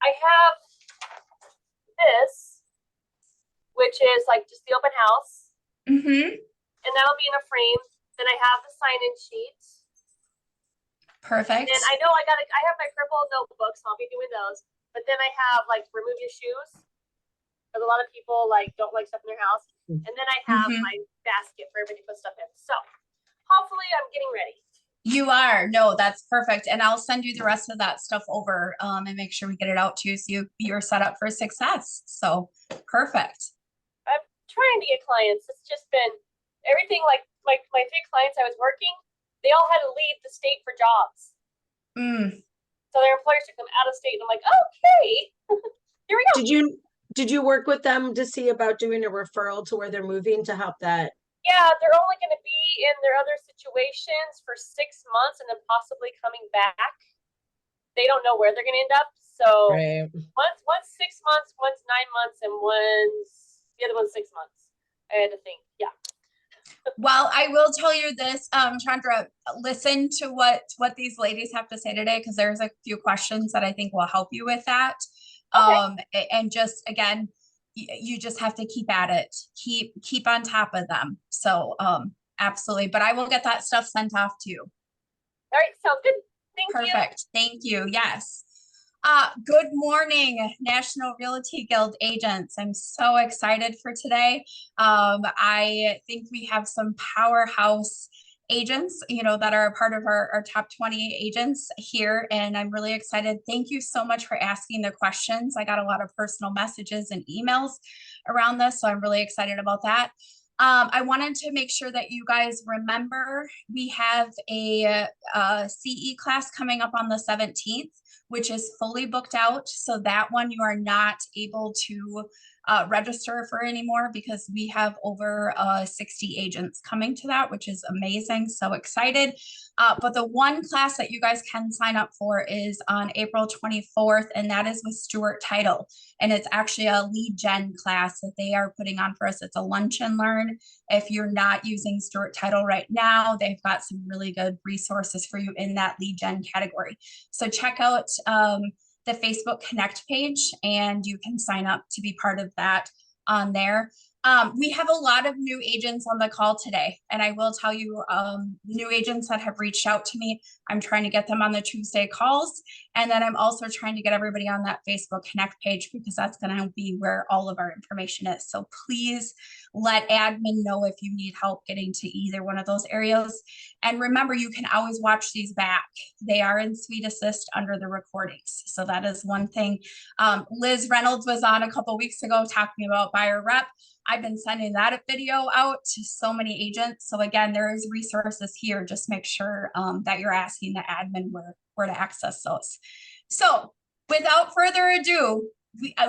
I have this, which is like just the open house. And that'll be in a frame. Then I have the sign-in sheet. Perfect. And I know I have my purple notebooks, so I'll be doing those. But then I have like remove your shoes, because a lot of people like don't like stuff in their house. And then I have my basket for everybody to put stuff in. So hopefully I'm getting ready. You are. No, that's perfect. And I'll send you the rest of that stuff over and make sure we get it out to you so you're set up for success. So perfect. I'm trying to get clients. It's just been everything like my 3 clients I was working, they all had to leave the state for jobs. So their employers took them out of state, and I'm like, okay, here we go. Did you work with them to see about doing a referral to where they're moving to help that? Yeah, they're only going to be in their other situations for 6 months and then possibly coming back. They don't know where they're going to end up. So one's 6 months, one's 9 months, and the other one's 6 months. I had to think, yeah. Well, I will tell you this, Chandra, listen to what these ladies have to say today, because there's a few questions that I think will help you with that. Okay. And just, again, you just have to keep at it, keep on top of them. So absolutely. But I will get that stuff sent off to you. All right. Sounds good. Thank you. Perfect. Thank you. Yes. Good morning, National Realty Guild agents. I'm so excited for today. I think we have some powerhouse agents, that are a part of our top 20 agents here, and I'm really excited. Thank you so much for asking the questions. I got a lot of personal messages and emails around this, so I'm really excited about that. I wanted to make sure that you guys remember we have a CE class coming up on the 17th, which is fully booked out. So that one you are not able to register for anymore, because we have over 60 agents coming to that, which is amazing. So excited. But the one class that you guys can sign up for is on April 24th, and that is with Stuart Title. And it's actually a lead gen class that they are putting on for us. It's a lunch and learn. If you're not using Stuart Title right now, they've got some really good resources for you in that lead gen category. So check out the Facebook Connect page, and you can sign up to be part of that on there. We have a lot of new agents on the call today, and I will tell you, new agents that have reached out to me, I'm trying to get them on the Tuesday calls, and then I'm also trying to get everybody on that Facebook Connect page, because that's going to be where all of our information is. So please let admin know if you need help getting to either one of those areas. And remember, you can always watch these back. They are in Suite Assist under the recordings. So that is one thing. Liz Reynolds was on a couple weeks ago talking about buyer rep. I've been sending that video out to so many agents. So again, there is resources here. Just make sure that you're asking the admin where to access those. So without further ado,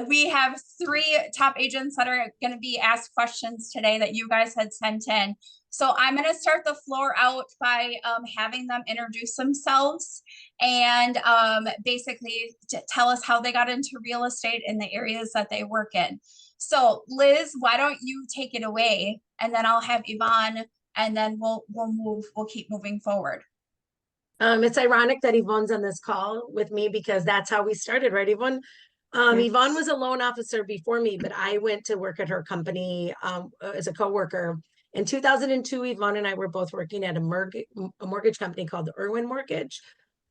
we have 3 top agents that are going to be asked questions today that you guys had sent in. So I'm going to start the floor out by having them introduce themselves and basically tell us how they got into real estate in the areas that they work in. So Liz, why don't you take it away, and then I'll have Ivonne, and then we'll keep moving forward. It's ironic that Yvonne's on this call with me, because that's how we started, right, Yvonne? Yes. Yvonne was a loan officer before me, but I went to work at her company as a coworker. In 2002, Yvonne and I were both working at a mortgage company called the Irwin Mortgage.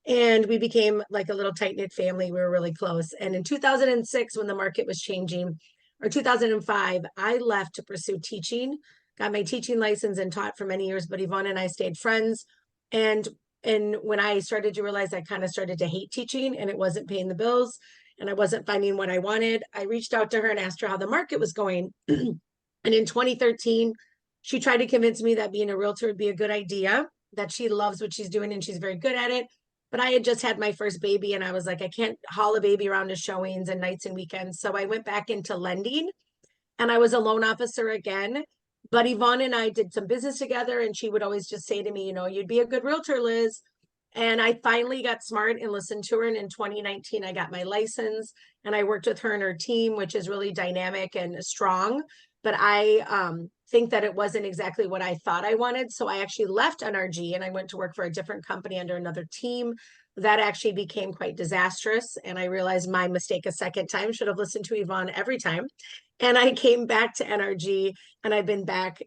And we became like a little tight-knit family. We were really close. And in 2006, when the market was changing, or 2005, I left to pursue teaching, got my teaching license and taught for many years, but Yvonne and I stayed friends. And when I started to realize I kind of started to hate teaching and it wasn't paying the bills and I wasn't finding what I wanted, I reached out to her and asked her how the market was going. And in 2013, she tried to convince me that being a realtor would be a good idea, that she loves what she's doing and she's very good at it. But I had just had my first baby and I was like, I can't haul a baby around to showings and nights and weekends. So I went back into lending and I was a loan officer again. But Yvonne and I did some business together, and she would always just say to me, you'd be a good realtor, Liz. And I finally got smart and listened to her. And in 2019, I got my license and I worked with her and her team, which is really dynamic and strong. But I think that it wasn't exactly what I thought I wanted. So I actually left NRG and I went to work for a different company under another team. that actually became quite disastrous. And I realized my mistake a second time, should have listened to Ivonne every time. And I came back to NRG, and I've been back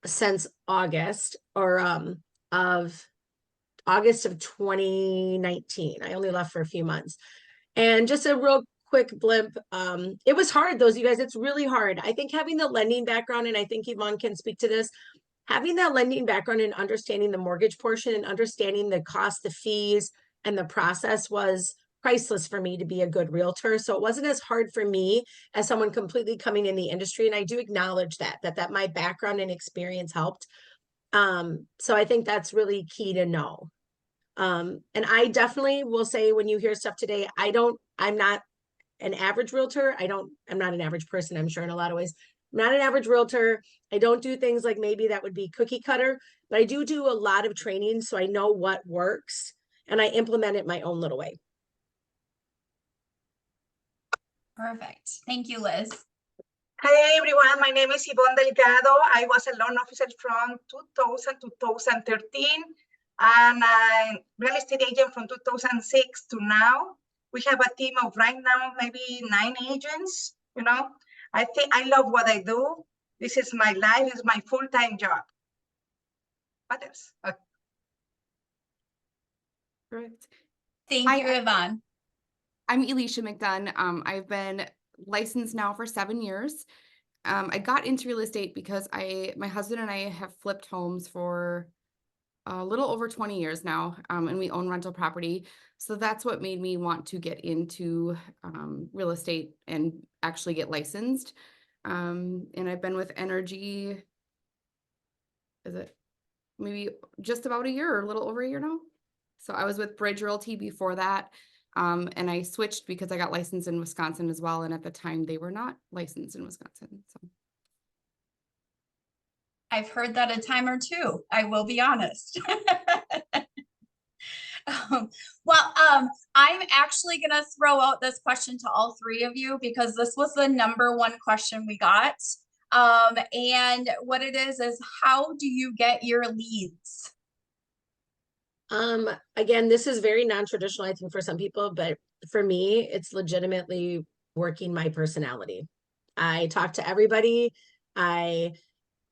since August of 2019. I only left for a few months. And just a real quick blimp. It was hard, those, you guys, it's really hard. I think having the lending background, and I think Ivonne can speak to this, having that lending background and understanding the mortgage portion and understanding the cost, the fees, and the process was priceless for me to be a good realtor. So it wasn't as hard for me as someone completely coming in the industry. And I do acknowledge that my background and experience helped. So I think that's really key to know. And I definitely will say, when you hear stuff today, I'm not an average realtor. I'm not an average person, I'm sure, in a lot of ways. I'm not an average realtor. I don't do things like maybe that would be cookie cutter, but I do a lot of training, so I know what works and I implement it my own little way. Perfect. Thank you, Liz. Hi everyone, my name is Ivonne Delgado. I was a loan officer from 2000 to 2013, and I'm real estate agent from 2006 to now. We have a team of right now maybe 9 agents. You know, I think I love what I do. This is my life, it's my full-time job. What else? Correct. Thank you, Ivonne. I'm Elysia McDunn. I've been licensed now for 7 years. I got into real estate because my husband and I have flipped homes for a little over 20 years now, and we own rental property. So that's what made me want to get into real estate and actually get licensed. And I've been with NRG, is it maybe just about a year or a little over a year now? So I was with Bridge Realty before that. And I switched because I got licensed in Wisconsin as well. And at the time they were not licensed in Wisconsin. So I've heard that a time or two, I will be honest. I'm actually going to throw out this question to all 3 of you because this was the #1 question we got. And what it is how do you get your leads? Again, this is very non-traditional, I think, for some people, but for me, it's legitimately working my personality. I talk to everybody. I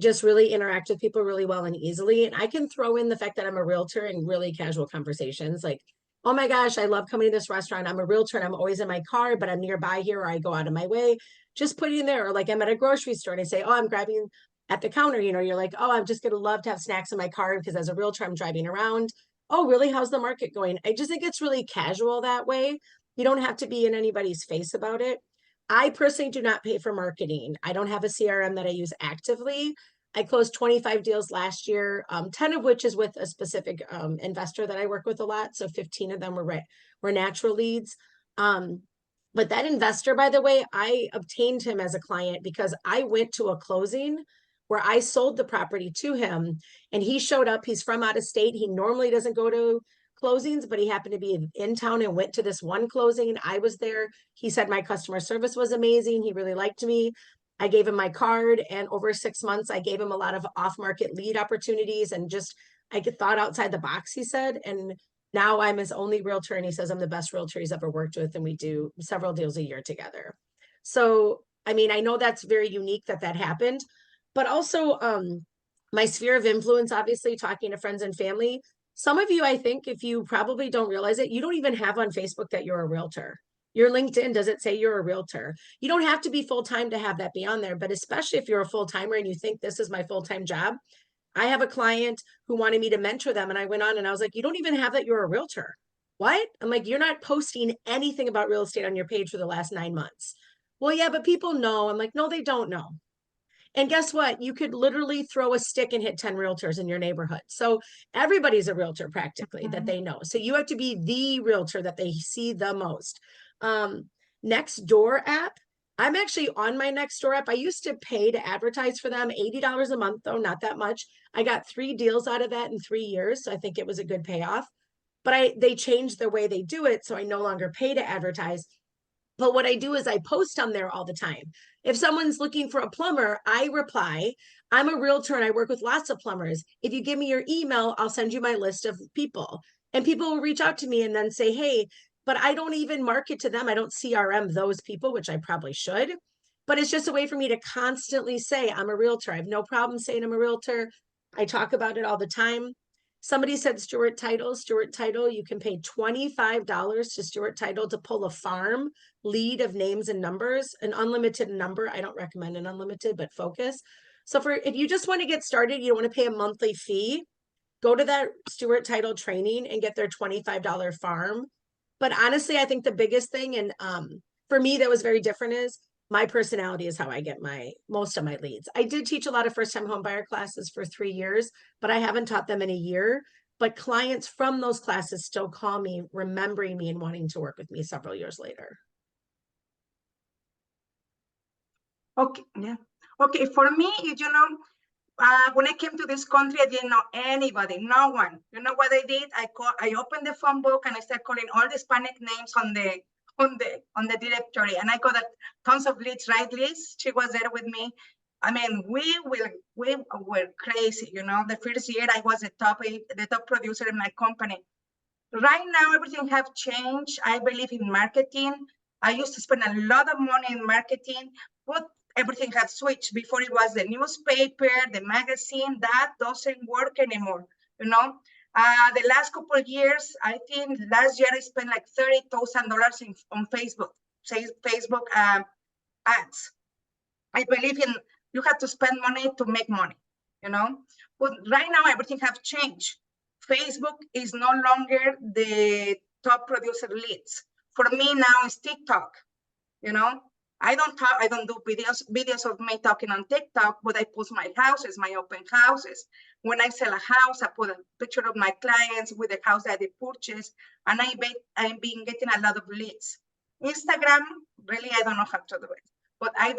just really interact with people really well and easily. And I can throw in the fact that I'm a realtor in really casual conversations. Like, oh my gosh, I love coming to this restaurant. I'm a realtor and I'm always in my car, but I'm nearby here, or I go out of my way. Just put it in there. Or like I'm at a grocery store and I say, oh, I'm grabbing at the counter. You know, you're like, oh, I'm just going to love to have snacks in my car because as a realtor, I'm driving around. Oh, really? How's the market going? I just think it's really casual that way. You don't have to be in anybody's face about it. I personally do not pay for marketing. I don't have a CRM that I use actively. I closed 25 deals last year, 10 of which is with a specific investor that I work with a lot. So 15 of them were natural leads. But that investor, by the way, I obtained him as a client because I went to a closing where I sold the property to him and he showed up. He's from out of state. He normally doesn't go to closings, but he happened to be in town and went to this one closing. I was there. He said my customer service was amazing. He really liked me. I gave him my card, and over 6 months, I gave him a lot of off-market lead opportunities, and just I thought outside the box, he said. And now I'm his only realtor, and he says I'm the best realtor he's ever worked with, and we do several deals a year together. So, I mean, I know that's very unique that happened, but also my sphere of influence, obviously talking to friends and family. Some of you, I think, if you probably don't realize it, you don't even have on Facebook that you're a realtor. Your LinkedIn doesn't say you're a realtor. You don't have to be full-time to have that be on there, but especially if you're a full-timer and you think this is my full-time job. I have a client who wanted me to mentor them, and I went on and I was like, you don't even have that you're a realtor. What? I'm like, you're not posting anything about real estate on your page for the last 9 months. Well, yeah, but people know. I'm like, no, they don't know. And guess what? You could literally throw a stick and hit 10 realtors in your neighborhood. So everybody's a realtor practically that they know. So you have to be the realtor that they see the most. Nextdoor app. I'm actually on my Nextdoor app. I used to pay to advertise for them, $80 a month, though, not that much. I got 3 deals out of that in 3 years. So I think it was a good payoff. But they changed the way they do it. So I no longer pay to advertise. But what I do is I post on there all the time. If someone's looking for a plumber, I reply. I'm a realtor and I work with lots of plumbers. If you give me your email, I'll send you my list of people. And people will reach out to me and then say, hey, but I don't even market to them. I don't CRM those people, which I probably should. But it's just a way for me to constantly say, I'm a realtor. I have no problem saying I'm a realtor. I talk about it all the time. Somebody said Stewart Title, you can pay $25 to Stewart Title to pull a farm lead of names and numbers, an unlimited number. I don't recommend an unlimited, but focus. So if you just want to get started, you don't want to pay a monthly fee, go to that Stewart Title training and get their $25 farm. But honestly, I think the biggest thing, and for me, that was very different, is my personality is how I get most of my leads. I did teach a lot of first-time home buyer classes for 3 years, but I haven't taught them in a year. But clients from those classes still call me, remembering me and wanting to work with me several years later. Okay, yeah. Okay, for me, when I came to this country, I didn't know anybody, no one. You know what I did? I opened the phone book and I started calling all the Hispanic names on the directory, and I got tons of leads, right, Liz? She was there with me. I mean, we were crazy, The first year I was the top producer in my company. Right now, everything have changed. I believe in marketing. I used to spend a lot of money in marketing, but everything has switched. Before it was the newspaper, the magazine. That doesn't work anymore, The last couple of years, I think last year I spent like $30,000 on Facebook ads. I believe you have to spend money to make money, But right now, everything have changed. Facebook is no longer the top producer leads. For me now, it's TikTok, I don't do videos of me talking on TikTok, but I post my houses, my open houses. When I sell a house, I put a picture of my clients with the house that they purchased, and I've been getting a lot of leads. Instagram, really, I don't know how to do it, but I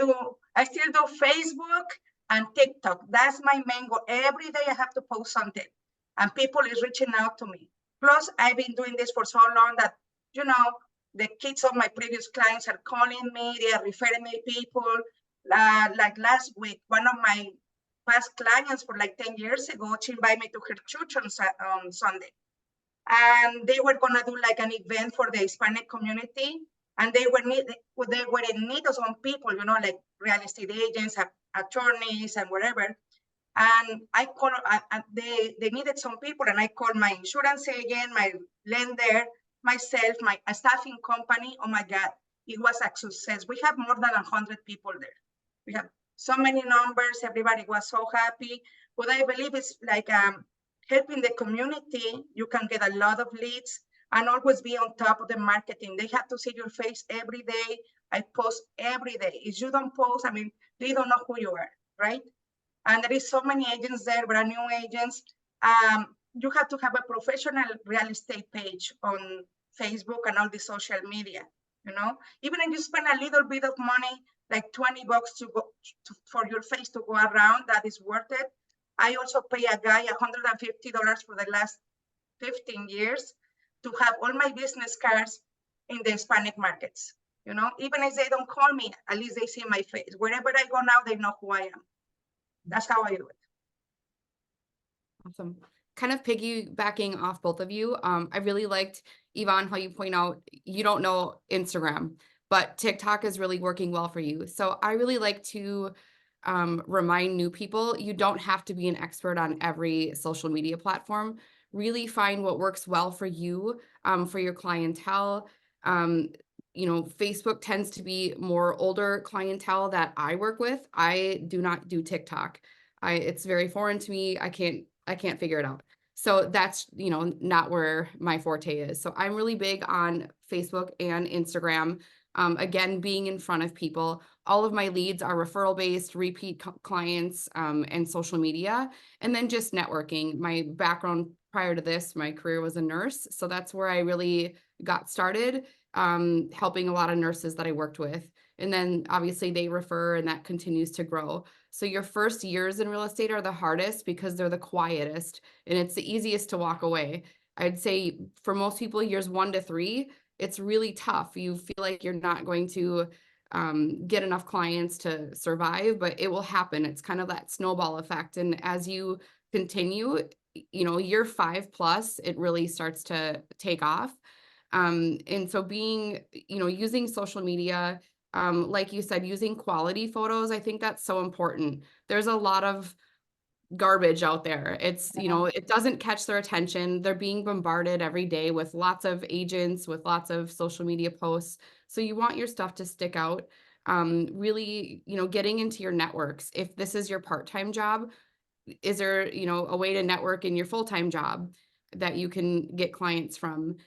still do Facebook and TikTok. That's my main goal. Every day I have to post something, and people is reaching out to me. Plus, I've been doing this for so long that, the kids of my previous clients are calling me, they are referring me people. Like last week, one of my past clients for like 10 years ago, she invited me to her church on Sunday. And they were gonna do like an event for the Hispanic community. And they were in need of some people, like real estate agents, attorneys, and whatever. And I called, they needed some people, and I called my insurance agent, my lender, myself, my staffing company. Oh my God, it was a success. We have more than 100 people there. We have so many numbers. Everybody was so happy. But I believe it's like helping the community. You can get a lot of leads and always be on top of the marketing. They have to see your face every day. I post every day. If you don't post, they don't know who you are, right? And there is so many agents there, brand new agents. You have to have a professional real estate page on Facebook and all the social media, Even if you spend a little bit of money, like $20 for your face to go around, that is worth it. I also pay a guy $150 for the last 15 years to have all my business cards in the Hispanic markets, Even if they don't call me, at least they see my face. Wherever I go now, they know who I am. That's how I do it. Awesome. Kind of piggybacking off both of you. I really liked, Ivonne, how you point out you don't know Instagram, but TikTok is really working well for you. So I really like to remind new people, you don't have to be an expert on every social media platform. Really find what works well for you, for your clientele. Facebook tends to be more older clientele that I work with. I do not do TikTok. It's very foreign to me. I can't figure it out. So that's, not where my forte is. So I'm really big on Facebook and Instagram. Again, being in front of people. All of my leads are referral based, repeat clients, and social media, and then just networking. My background prior to this, my career was a nurse. So that's where I really got started, helping a lot of nurses that I worked with. And then obviously they refer, and that continues to grow. So your first years in real estate are the hardest because they're the quietest, and it's the easiest to walk away. I'd say for most people, years 1 to 3, it's really tough. You feel like you're not going to get enough clients to survive, but it will happen. It's kind of that snowball effect. And as you continue, year 5+, it really starts to take off. And so being, using social media, like you said, using quality photos, I think that's so important. There's a lot of garbage out there. It's, it doesn't catch their attention. They're being bombarded every day with lots of agents, with lots of social media posts. So you want your stuff to stick out. Really, getting into your networks. If this is your part-time job, is there, a way to network in your full-time job that you can get clients from?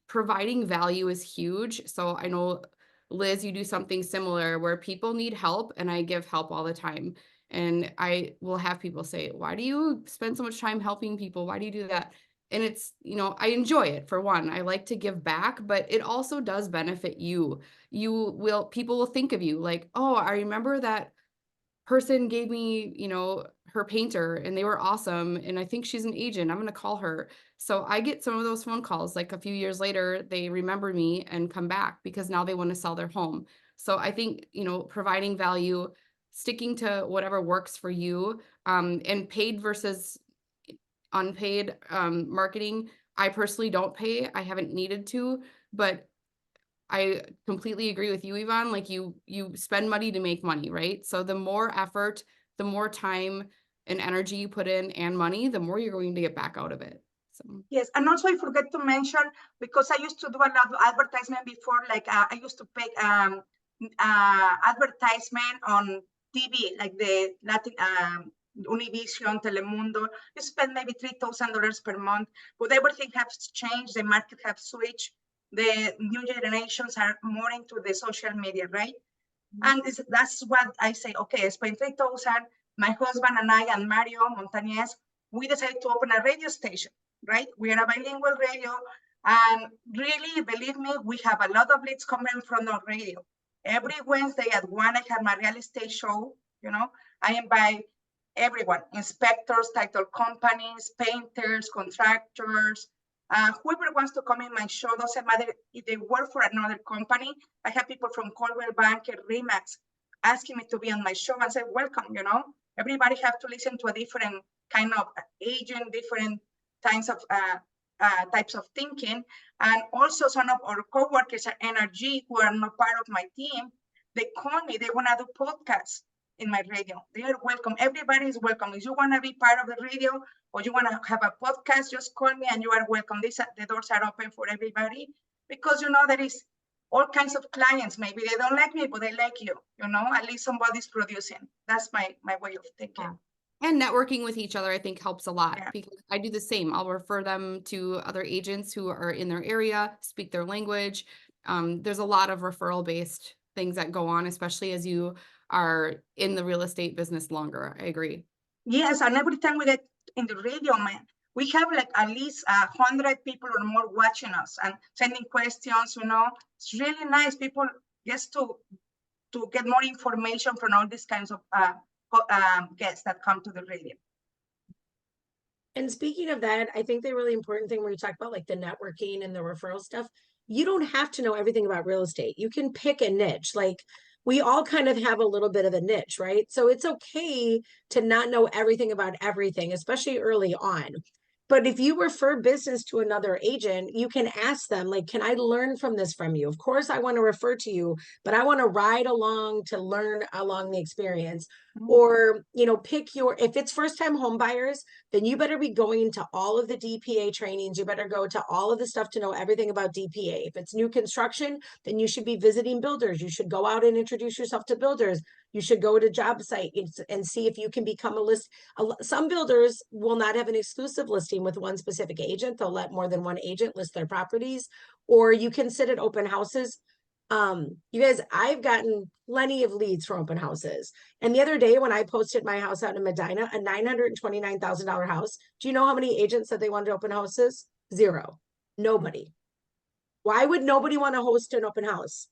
Providing value is huge. So I know, Liz, you do something similar where people need help and I give help all the time. And I will have people say, why do you spend so much time helping people? Why do you do that? And it's, I enjoy it. For one, I like to give back, but it also does benefit you. People will think of you like, oh, I remember that person gave me, her painter and they were awesome. And I think she's an agent. I'm going to call her. So I get some of those phone calls, like a few years later, they remember me and come back because now they want to sell their home. So I think, providing value, sticking to whatever works for you, and paid versus unpaid marketing. I personally don't pay. I haven't needed to, but I completely agree with you, Ivonne. Like you spend money to make money, right? So the more effort, the more time and energy you put in and money, the more you're going to get back out of it. So. Yes, and also I forget to mention, because I used to do a lot of advertisement before, like I used to pay advertisement on TV, like the Latin, Univision, Telemundo. You spend maybe $3,000 per month, but everything has changed. The market has switched. The new generations are more into the social media, right? And that's what I say, okay, I spent 3,000. My husband and I and Mario Montañez, we decided to open a radio station, right? We are a bilingual radio. And really, believe me, we have a lot of leads coming from our radio. Every Wednesday at 1, I have my real estate show. I invite everyone, inspectors, title companies, painters, contractors, whoever wants to come in my show. Doesn't matter if they work for another company. I have people from Coldwell Banker, Remax, asking me to be on my show and say, welcome, Everybody have to listen to a different kind of agent, different kinds of types of thinking. And also some of our coworkers at NRG who are not part of my team, they call me, they want to do podcasts in my radio. They are welcome. Everybody is welcome. If you want to be part of the radio or you want to have a podcast, just call me and you are welcome. The doors are open for everybody because, there is all kinds of clients. Maybe they don't like me, but they like you, at least somebody's producing. That's my way of thinking. Yeah. And networking with each other, I think, helps a lot because I do the same. I'll refer them to other agents who are in their area, speak their language. There's a lot of referral-based things that go on, especially as you are in the real estate business longer. I agree. Yes, and every time we get in the radio, man, we have like at least 100 people or more watching us and sending questions. It's really nice. People just to get more information from all these kinds of guests that come to the radio. And speaking of that, I think the really important thing when you talk about like the networking and the referral stuff, you don't have to know everything about real estate. You can pick a niche. Like we all kind of have a little bit of a niche, right? So it's okay to not know everything about everything, especially early on. But if you refer business to another agent, you can ask them, like, can I learn from this from you? Of course, I want to refer to you, but I want to ride along to learn along the experience. Or, pick if it's first-time home buyers, then you better be going to all of the DPA trainings. You better go to all of the stuff to know everything about DPA. If it's new construction, then you should be visiting builders. You should go out and introduce yourself to builders. You should go to job site and see if you can become a list. Some builders will not have an exclusive listing with one specific agent. They'll let more than one agent list their properties, or you can sit at open houses. You guys, I've gotten plenty of leads from open houses. And the other day when I posted my house out in Medina, a $929,000 house, do you know how many agents said they wanted to open houses? 0. Nobody. Why would nobody want to host an open house?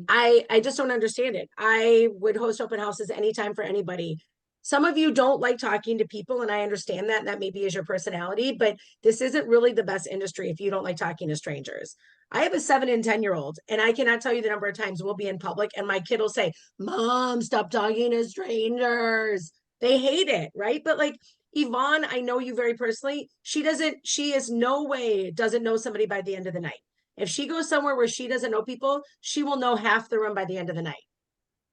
I just don't understand it. I would host open houses anytime for anybody. Some of you don't like talking to people, and I understand that, and that maybe is your personality, but this isn't really the best industry if you don't like talking to strangers. I have a 7 and 10-year-old, and I cannot tell you the number of times we'll be in public and my kid will say, Mom, stop talking to strangers. They hate it, right? But like, Ivonne, I know you very personally. She is no way doesn't know somebody by the end of the night. If she goes somewhere where she doesn't know people, she will know half the room by the end of the night.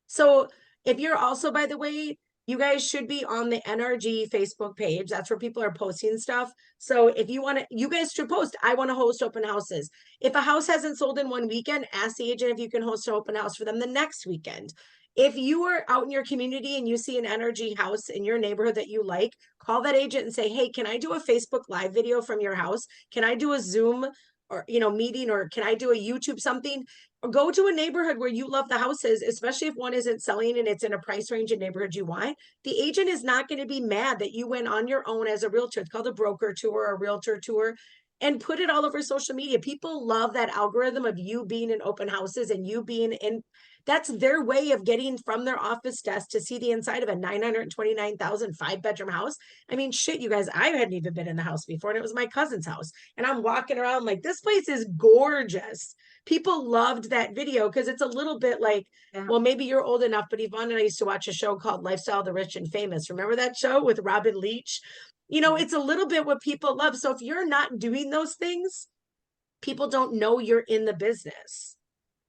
So if you're also, by the way, you guys should be on the NRG Facebook page. That's where people are posting stuff. So if you want to, you guys should post, I want to host open houses. If a house hasn't sold in one weekend, ask the agent if you can host an open house for them the next weekend. If you are out in your community and you see an NRG house in your neighborhood that you like, call that agent and say, hey, can I do a Facebook live video from your house? Can I do a Zoom or, meeting, or can I do a YouTube something? Or go to a neighborhood where you love the houses, especially if one isn't selling and it's in a price range and neighborhood you want. The agent is not going to be mad that you went on your own as a realtor. It's called a broker tour or a realtor tour, and put it all over social media. People love that algorithm of you being in open houses and you being in, that's their way of getting from their office desk to see the inside of a 929,000 5-bedroom house. I mean, shit, you guys, I hadn't even been in the house before, and it was my cousin's house. And I'm walking around like, this place is gorgeous. People loved that video because it's a little bit like, well, maybe you're old enough, but Ivonne and I used to watch a show called Lifestyle of the Rich and Famous. Remember that show with Robin Leach? It's a little bit what people love. So if you're not doing those things, people don't know you're in the business.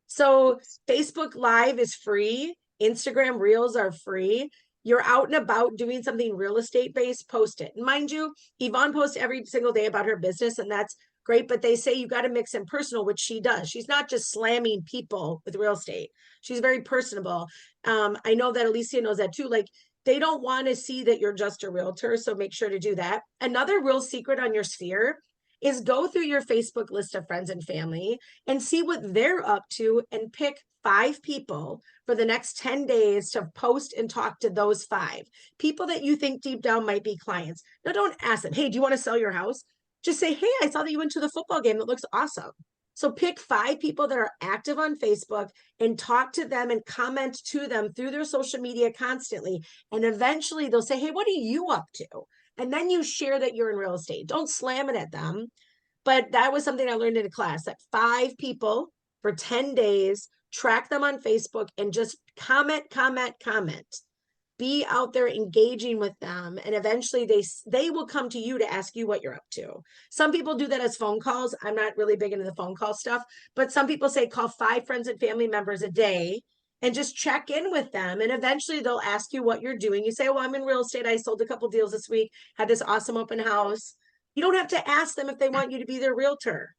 So Facebook Live is free. Instagram Reels are free. You're out and about doing something real estate based, post it. And mind you, Ivonne posts every single day about her business, and that's great, but they say you got to mix in personal, which she does. She's not just slamming people with real estate. She's very personable. I know that Elysia knows that too. Like, they don't want to see that you're just a realtor, so make sure to do that. Another real secret on your sphere is go through your Facebook list of friends and family and see what they're up to and pick 5 people for the next 10 days to post and talk to those 5 people that you think deep down might be clients. Now, don't ask them, hey, do you want to sell your house? Just say, hey, I saw that you went to the football game. That looks awesome. So pick 5 people that are active on Facebook and talk to them and comment to them through their social media constantly. And eventually they'll say, hey, what are you up to? And then you share that you're in real estate. Don't slam it at them. But that was something I learned in a class, that 5 people for 10 days, track them on Facebook and just comment. Be out there engaging with them, and eventually they will come to you to ask you what you're up to. Some people do that as phone calls. I'm not really big into the phone call stuff, but some people say call 5 friends and family members a day and just check in with them, and eventually they'll ask you what you're doing. You say, well, I'm in real estate. I sold a couple deals this week, had this awesome open house. You don't have to ask them if they want you to be their realtor.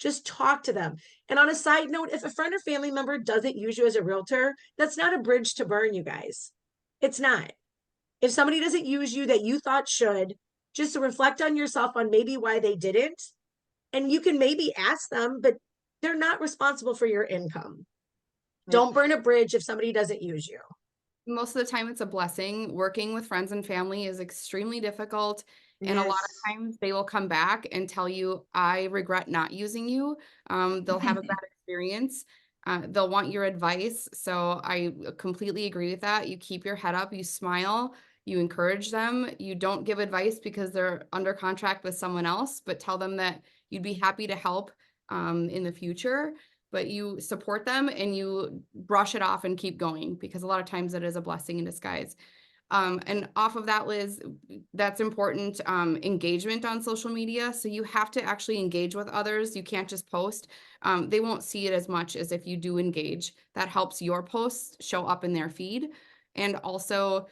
Just talk to them. And on a side note, if a friend or family member doesn't use you as a realtor, that's not a bridge to burn, you guys. It's not. If somebody doesn't use you that you thought should, just reflect on yourself on maybe why they didn't. And you can maybe ask them, but they're not responsible for your income. Don't burn a bridge if somebody doesn't use you. Most of the time it's a blessing. Working with friends and family is extremely difficult. And a lot of times they will come back and tell you, I regret not using you. They'll have a bad experience. They'll want your advice. So I completely agree with that. You keep your head up, you smile, you encourage them. You don't give advice because they're under contract with someone else, but tell them that you'd be happy to help in the future. But you support them and you brush it off and keep going, because a lot of times it is a blessing in disguise. And off of that, Liz, that's important, engagement on social media. So you have to actually engage with others. You can't just post. They won't see it as much as if you do engage. That helps your posts show up in their feed. And also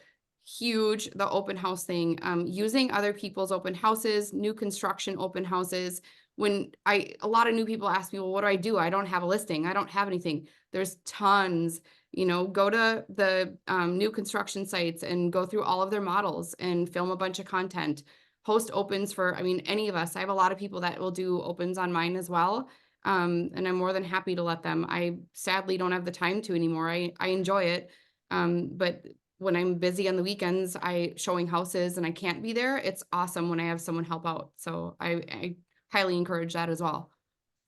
huge, the open house thing, using other people's open houses, new construction open houses. When a lot of new people ask me, well, what do? I don't have a listing. I don't have anything. There's tons. Go to the new construction sites and go through all of their models and film a bunch of content. Host opens for, any of us. I have a lot of people that will do opens on mine as well. And I'm more than happy to let them. I sadly don't have the time to anymore. I enjoy it. But when I'm busy on the weekends, showing houses and I can't be there, it's awesome when I have someone help out. So I highly encourage that as well.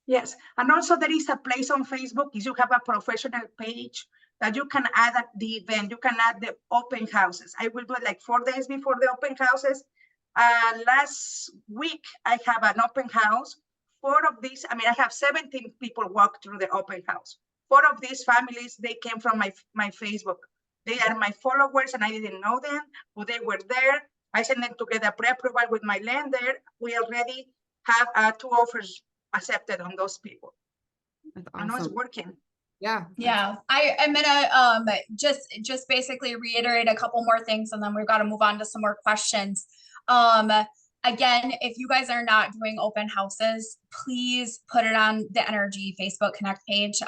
Yes, and also there is a place on Facebook, if you have a professional page, that you can add the event, you can add the open houses. I will do it like 4 days before the open houses. Last week, I have an open house. 4 of these, I have 17 people walk through the open house. 4 of these families, they came from my Facebook. They are my followers and I didn't know them, but they were there. I send them to get a pre-approval with my lender. We already have 2 offers accepted on those people. That's I know it's awesome. working. Yeah. Yeah, I'm gonna just basically reiterate a couple more things, and then we've got to move on to some more questions. Again, if you guys are not doing open houses, please put it on the Energy Facebook Connect page.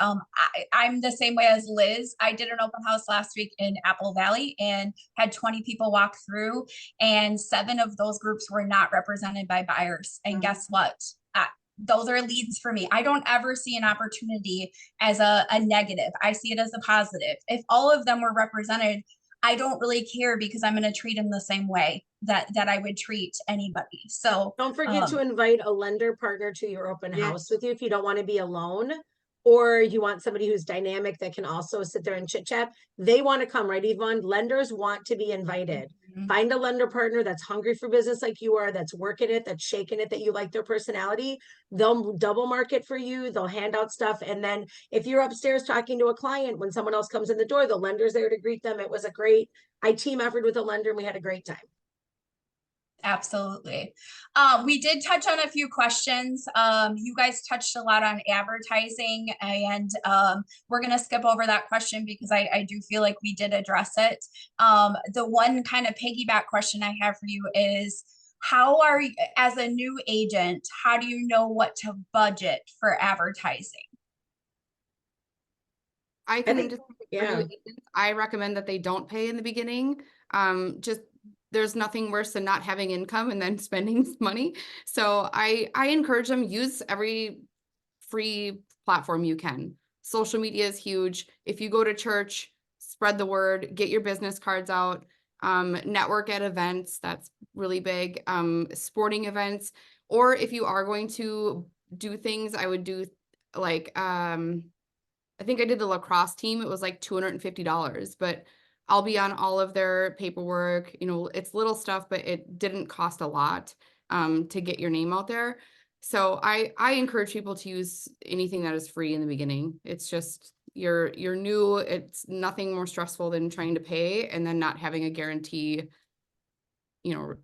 I'm the same way as Liz. I did an open house last week in Apple Valley and had 20 people walk through, and 7 of those groups were not represented by buyers. And guess what? Those are leads for me. I don't ever see an opportunity as a negative. I see it as a positive. If all of them were represented, I don't really care, because I'm going to treat them the same way that I would treat anybody. So don't forget to invite a lender partner to your open house Yes. with you if you don't want to be alone, or you want somebody who's dynamic that can also sit there and chit chat. They want to come, right, Ivonne? Lenders want to be invited. Find a lender partner that's hungry for business like you are, that's working it, that's shaking it, that you like their personality. They'll double market for you. They'll hand out stuff. And then if you're upstairs talking to a client, when someone else comes in the door, the lender's there to greet them. It was a great, I team effort with a lender, and we had a great time. Absolutely. We did touch on a few questions. You guys touched a lot on advertising, and we're going to skip over that question because I do feel like we did address it. The one kind of piggyback question I have for you is, how are you, as a new agent, how do you know what to budget for advertising? I can just, yeah. I recommend that they don't pay in the beginning. Just there's nothing worse than not having income and then spending money. So I encourage them, use every free platform you can. Social media is huge. If you go to church, spread the word, get your business cards out, network at events. That's really big. Sporting events, or if you are going to do things, I would do like, I think I did the lacrosse team. It was like $250, but I'll be on all of their paperwork. You know, it's little stuff, but it didn't cost a lot to get your name out there. So I encourage people to use anything that is free in the beginning. It's just, you're new. It's nothing more stressful than trying to pay and then not having a guarantee, you know,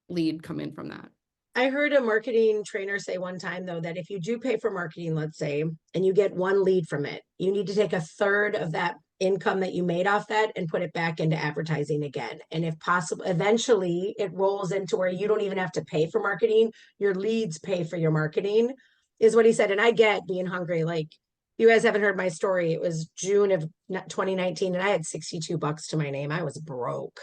lead come in from that. I heard a marketing trainer say one time, though, that if you do pay for marketing, let's say, and you get 1 lead from it, you need to take 1/3 of that income that you made off that and put it back into advertising again. And if possible, eventually it rolls into where you don't even have to pay for marketing. Your leads pay for your marketing, is what he said. And I get being hungry. Like, you guys haven't heard my story. It was June of 2019 and I had $62 to my name. I was broke.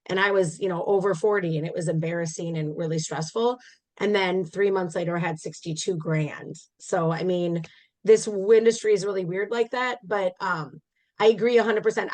And I was, you know, over 40, and it was embarrassing and really stressful. And then 3 months later, I had 62 grand. So, I mean, this industry is really weird like that. But I agree 100%.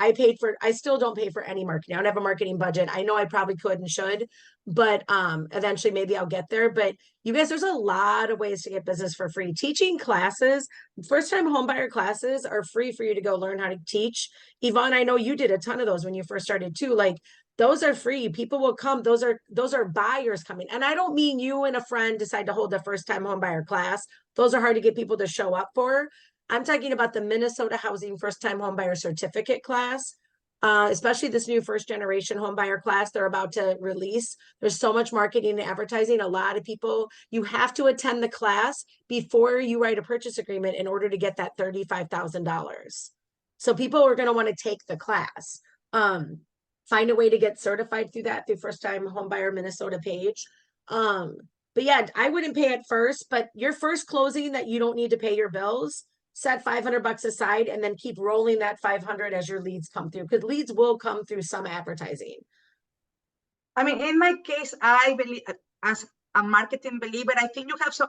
I still don't pay for any marketing. I don't have a marketing budget. I know I probably could and should, but eventually maybe I'll get there. But you guys, there's a lot of ways to get business for free. Teaching classes, first-time homebuyer classes are free for you to go learn how to teach. Ivonne, I know you did a ton of those when you first started too. Like, those are free. People will come. Those are buyers coming. And I don't mean you and a friend decide to hold a first-time homebuyer class. Those are hard to get people to show up for. I'm talking about the Minnesota Housing First-Time Homebuyer Certificate class, especially this new first-generation homebuyer class they're about to release. There's so much marketing and advertising. A lot of people, you have to attend the class before you write a purchase agreement in order to get that $35,000. So people are going to want to take the class. Find a way to get certified through that, through First-Time Homebuyer Minnesota page. But yeah, I wouldn't pay at first, but your first closing that you don't need to pay your bills, set $500 aside and then keep rolling that 500 as your leads come through, because leads will come through some advertising. I mean, in my case, I believe, as a marketing believer, I think you have to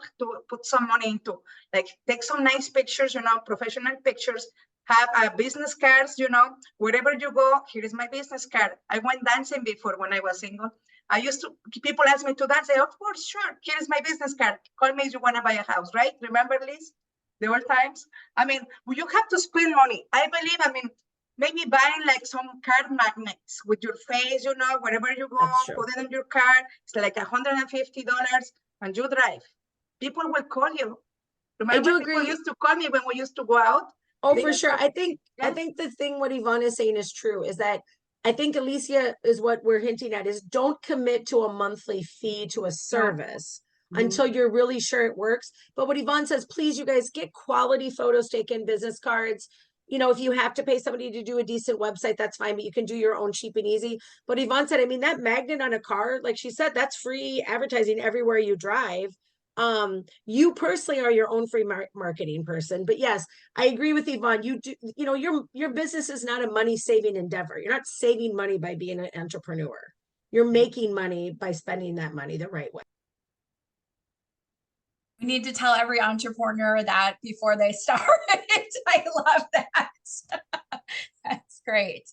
put some money into, like, take some nice pictures, you know, professional pictures, have business cards, you know, wherever you go, here is my business card. I went dancing before when I was single. I used to, people ask me to dance, I say, of course, sure, here is my business card. Call me if you want to buy a house, right? Remember, Liz? There were times. I mean, you have to spend money. I believe, I mean, maybe buying like some card magnets with your face, you know, wherever you go, put it in your car. It's like $150 and you drive. People will call you. Remember, I do agree. People used to call me when we used to go out. Oh, for sure. I think the thing what Ivonne is saying is true, is that I think Elysia is what we're hinting at is don't commit to a monthly fee to a service until you're really sure it works. But what Ivonne says, please, you guys get quality photos taken, business cards. You know, if you have to pay somebody to do a decent website, that's fine, but you can do your own cheap and easy. But Ivonne said, I mean, that magnet on a car, like she said, that's free advertising everywhere you drive. You personally are your own free marketing person. But yes, I agree with Ivonne. You do, you know, your business is not a money saving endeavor. You're not saving money by being an entrepreneur. You're making money by spending that money the right way. We need to tell every entrepreneur that before they start. I love that. That's great.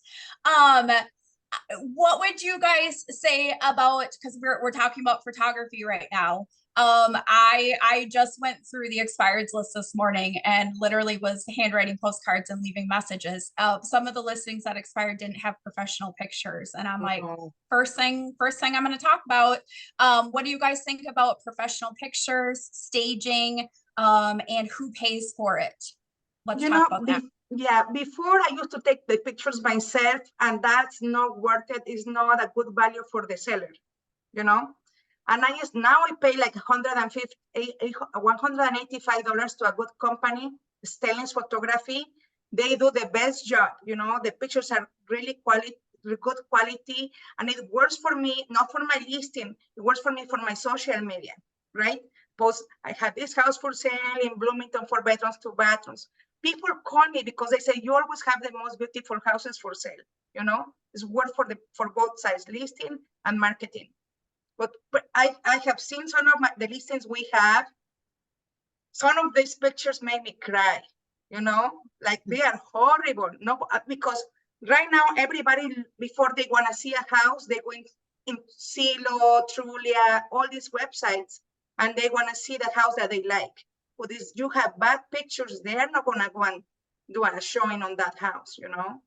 What would you guys say about, because we're talking about photography right now. I just went through the expireds list this morning and literally was handwriting postcards and leaving messages. Some of the listings that expired didn't have professional pictures. And I'm like, first thing I'm going to talk about, what do you guys think about professional pictures, staging, and who pays for it? Let's talk about that. Yeah, before I used to take the pictures myself, and that's not worth it. It's not a good value for the seller, you know. And now I pay like $185 to a good company, Stelling's Photography. They do the best job, you know. The pictures are really good quality, and it works for me, not for my listing. It works for me for my social media, right? Post, I have this house for sale in Bloomington, 4 bedrooms, 2 bathrooms. People call me because they say you always have the most beautiful houses for sale. You know, it's worth for both sides, listing and marketing. But I have seen some of the listings we have. Some of these pictures made me cry. You know, like they are horrible. No, because right now everybody, before they want to see a house, they go in Zillow, Trulia, all these websites, and they want to see the house that they like. But if you have bad pictures, they are not going to go and do a showing on that house, you know.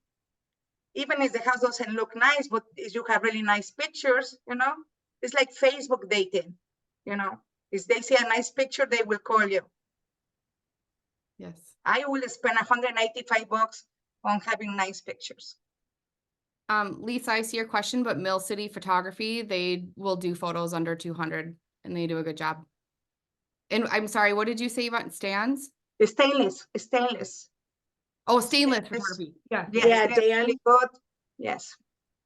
Even if the house doesn't look nice, but if you have really nice pictures, you know, it's like Facebook dating, you know. If they see a nice picture, they will call you. Yes. I will spend $185 on having nice pictures. Lisa, I see your question, but Mill City Photography, they will do photos under 200 and they do a good job. And I'm sorry, what did you say about stands? Stainless. Oh, stainless photography. Yeah, Dan. Really good. Yes.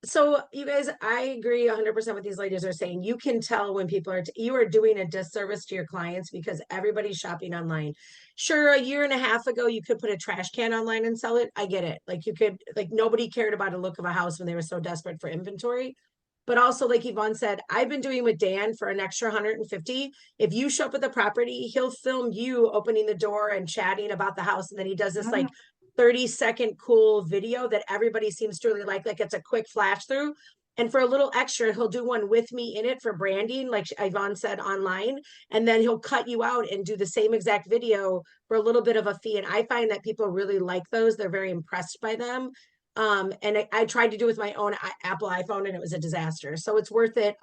So you guys, I agree 100% with these ladies are saying. You can tell when people you are doing a disservice to your clients because everybody's shopping online. Sure, a year and a half ago, you could put a trash can online and sell it. I get it. Like you could, like nobody cared about a look of a house when they were so desperate for inventory. But also, like Ivonne said, I've been doing with Dan for an extra 150. If you show up at the property, he'll film you opening the door and chatting about the house. And then he does this like 30-second cool video that everybody seems to really like it's a quick flash through. And for a little extra, he'll do one with me in it for branding, like Ivonne said, online. And then he'll cut you out and do the same exact video for a little bit of a fee. And I find that people really like those. They're very impressed by them. And I tried to do with my own Apple iPhone and it was a disaster. So it's worth it.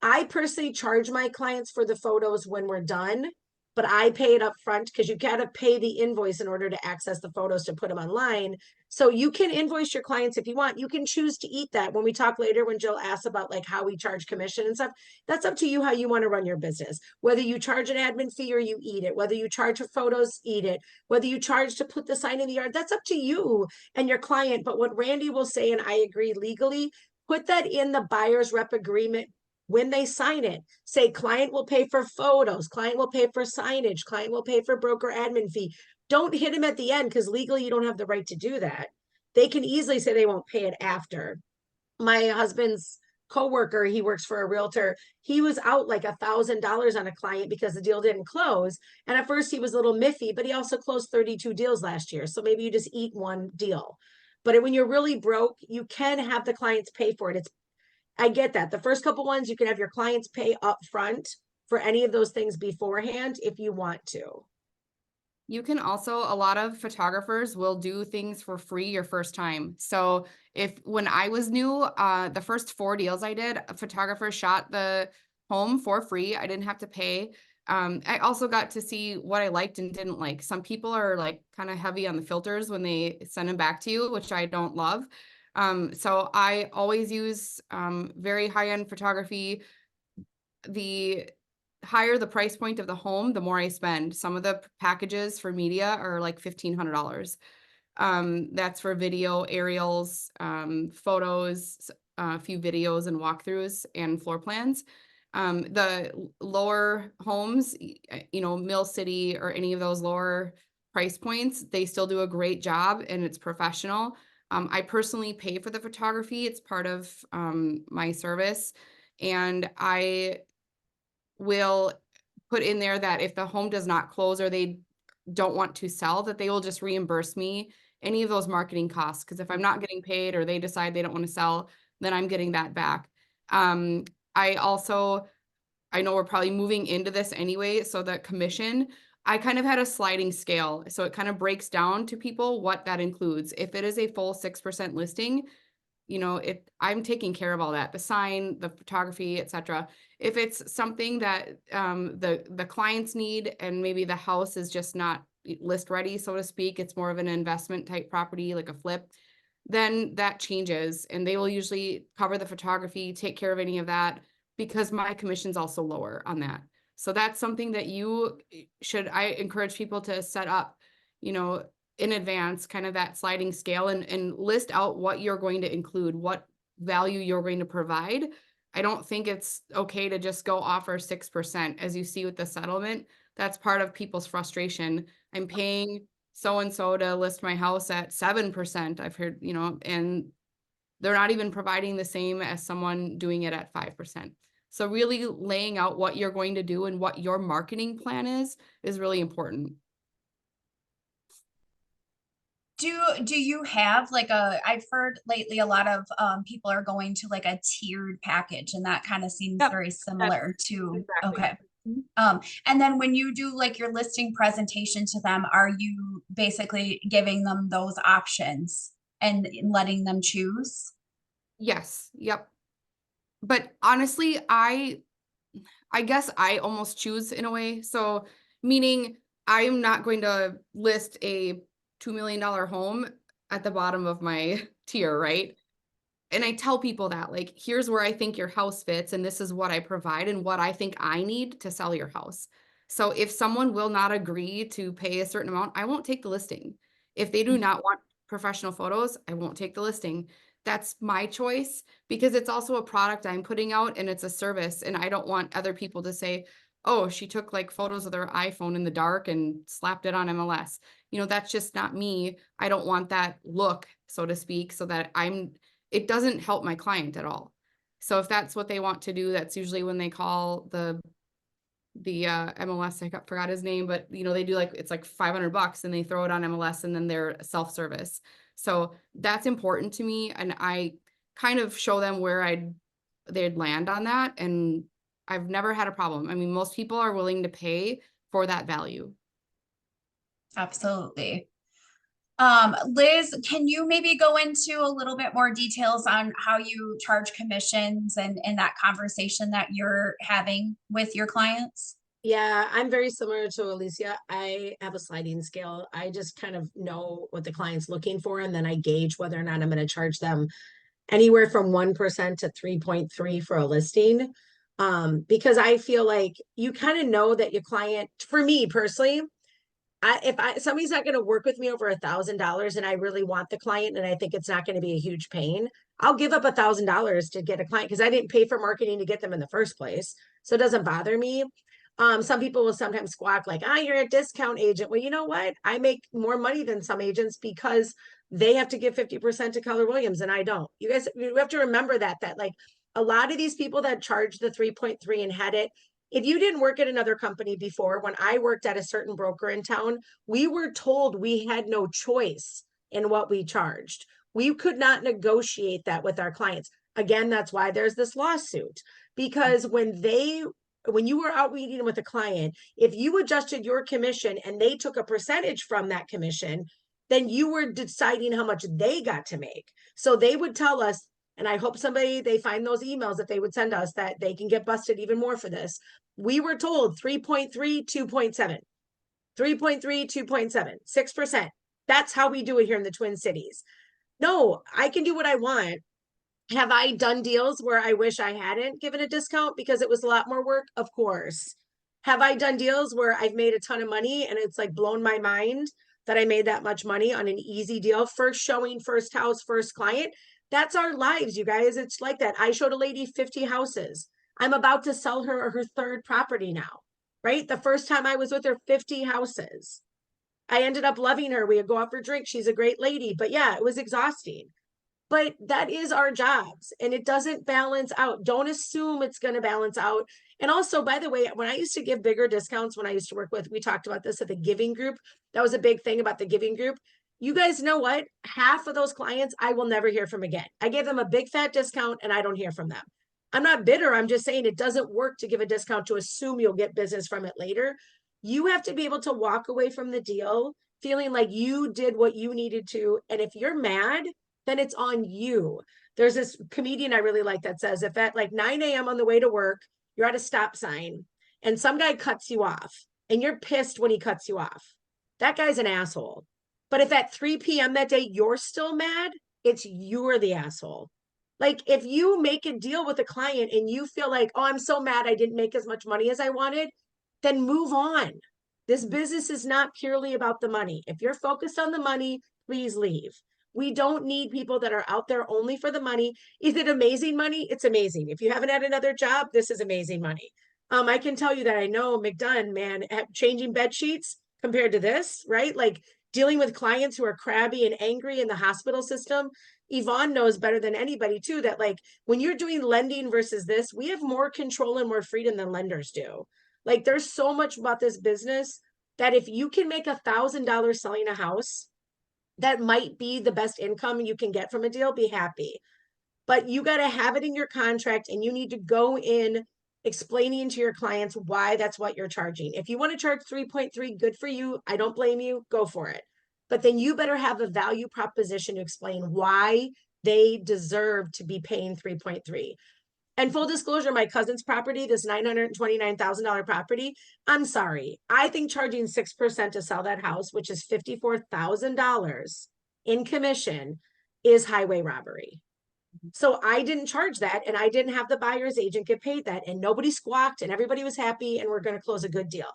I personally charge my clients for the photos when we're done, but I pay it up front because you gotta pay the invoice in order to access the photos to put them online. So you can invoice your clients if you want. You can choose to eat that. When we talk later, when Jill asks about like how we charge commission and stuff, that's up to you how you want to run your business. Whether you charge an admin fee or you eat it, whether you charge for photos, eat it, whether you charge to put the sign in the yard, that's up to you and your client. But what Randy will say, and I agree legally, put that in the buyer's rep agreement. When they sign it, say client will pay for photos, client will pay for signage, client will pay for broker admin fee. Don't hit them at the end because legally you don't have the right to do that. They can easily say they won't pay it after. My husband's coworker, he works for a realtor. He was out like $1,000 on a client because the deal didn't close. And at first he was a little miffy, but he also closed 32 deals last year. So maybe you just eat one deal. But when you're really broke, you can have the clients pay for it. I get that. The first couple ones, you can have your clients pay up front for any of those things beforehand if you want to. You can also, a lot of photographers will do things for free your first time. So when I was new, the first 4 deals I did, a photographer shot the home for free. I didn't have to pay. I also got to see what I liked and didn't like. Some people are like kind of heavy on the filters when they send them back to you, which I don't love. So I always use very high-end photography. The higher the price point of the home, the more I spend. Some of the packages for media are like $1,500. That's for video, aerials, photos, a few videos and walkthroughs and floor plans. The lower homes, Mill City or any of those lower price points, they still do a great job and it's professional. I personally pay for the photography. It's part of my service. And I will put in there that if the home does not close or they don't want to sell, that they will just reimburse me any of those marketing costs. Because if I'm not getting paid or they decide they don't want to sell, then I'm getting that back. I know we're probably moving into this anyway, so that commission, I kind of had a sliding scale. So it kind of breaks down to people what that includes. If it is a full 6% listing, I'm taking care of all that, the sign, the photography, etc. If it's something that the clients need and maybe the house is just not list ready, so to speak, it's more of an investment type property, like a flip, then that changes and they will usually cover the photography, take care of any of that, because my commission's also lower on that. So that's something that I encourage people to set up, in advance, kind of that sliding scale, and list out what you're going to include, what value you're going to provide. I don't think it's okay to just go offer 6%. As you see with the settlement, that's part of people's frustration. I'm paying so-and-so to list my house at 7%. I've heard, and they're not even providing the same as someone doing it at 5%. So really laying out what you're going to do and what your marketing plan is really important. Do you have like I've heard lately a lot of people are going to like a tiered package, and that kind of seems very similar to, Exactly. okay. And then when you do like your listing presentation to them, are you basically giving them those options and letting them choose? Yes. Yep. But honestly, I guess I almost choose in a way. So meaning I'm not going to list a $2 million home at the bottom of my tier, right? And I tell people that, like, here's where I think your house fits, and this is what I provide and what I think I need to sell your house. So if someone will not agree to pay a certain amount, I won't take the listing. If they do not want professional photos, I won't take the listing. That's my choice, because it's also a product I'm putting out and it's a service, and I don't want other people to say, oh, she took like photos of their iPhone in the dark and slapped it on MLS. That's just not me. I don't want that look, so to speak, so that it doesn't help my client at all. So if that's what they want to do, that's usually when they call the MLS, I forgot his name, but they do it's like $500 and they throw it on MLS and then they're self-service. So that's important to me. And I kind of show them where they'd land on that. And I've never had a problem. I mean, most people are willing to pay for that value. Absolutely. Liz, can you maybe go into a little bit more details on how you charge commissions and that conversation that you're having with your clients? Yeah, I'm very similar to Elysia. I have a sliding scale. I just kind of know what the client's looking for, and then I gauge whether or not I'm going to charge them anywhere from 1% to 3.3 for a listing. Because I feel like you kind of know that your client, for me personally, if somebody's not going to work with me over $1,000 and I really want the client and I think it's not going to be a huge pain, I'll give up $1,000 to get a client because I didn't pay for marketing to get them in the first place. So it doesn't bother me. Some people will sometimes squawk like, you're a discount agent. Well, you know what? I make more money than some agents because they have to give 50% to Keller Williams and I don't. You have to remember that like a lot of these people that charge the 3.3 and had it, if you didn't work at another company before, when I worked at a certain broker in town, we were told we had no choice in what we charged. We could not negotiate that with our clients. Again, that's why there's this lawsuit, because when you were out meeting with a client, if you adjusted your commission and they took a percentage from that commission, then you were deciding how much they got to make. So they would tell us, and I hope they find those emails that they would send us that they can get busted even more for this. We were told 3.3, 2.7, 3.3, 2.7, 6%. That's how we do it here in the Twin Cities. No, I can do what I want. Have I done deals where I wish I hadn't given a discount because it was a lot more work? Of course. Have I done deals where I've made a ton of money and it's like blown my mind that I made that much money on an easy deal? First showing, first house, first client. That's our lives, you guys. It's like that. I showed a lady 50 houses. I'm about to sell her third property now, right? The first time I was with her, 50 houses. I ended up loving her. We would go out for drinks. She's a great lady. But yeah, it was exhausting. But that is our jobs and it doesn't balance out. Don't assume it's going to balance out. And also, by the way, when I used to give bigger discounts, when I used to work with, we talked about this at the giving group. That was a big thing about the giving group. You guys know what? Half of those clients I will never hear from again. I gave them a big fat discount and I don't hear from them. I'm not bitter. I'm just saying it doesn't work to give a discount to assume you'll get business from it later. You have to be able to walk away from the deal feeling like you did what you needed to. And if you're mad, then it's on you. There's this comedian I really like that says, if at like 9 a.m. on the way to work, you're at a stop sign and some guy cuts you off and you're pissed when he cuts you off, that guy's an asshole. But if at 3 p.m. that day, you're still mad, it's you're the asshole. Like if you make a deal with a client and you feel like, oh, I'm so mad I didn't make as much money as I wanted, then move on. This business is not purely about the money. If you're focused on the money, please leave. We don't need people that are out there only for the money. Is it amazing money? It's amazing. If you haven't had another job, this is amazing money. I can tell you that I know McDunn, man, changing bed sheets compared to this, right? Like dealing with clients who are crabby and angry in the hospital system. Ivonne knows better than anybody too, that like when you're doing lending versus this, we have more control and more freedom than lenders do. Like there's so much about this business that if you can make $1,000 selling a house, that might be the best income you can get from a deal, be happy. But you got to have it in your contract and you need to go in explaining to your clients why that's what you're charging. If you want to charge 3.3, good for you. I don't blame you. Go for it. But then you better have a value proposition to explain why they deserve to be paying 3.3. And full disclosure, my cousin's property, this $929,000 property, I'm sorry. I think charging 6% to sell that house, which is $54,000 in commission, is highway robbery. So I didn't charge that and I didn't have the buyer's agent get paid that and nobody squawked and everybody was happy and we're going to close a good deal.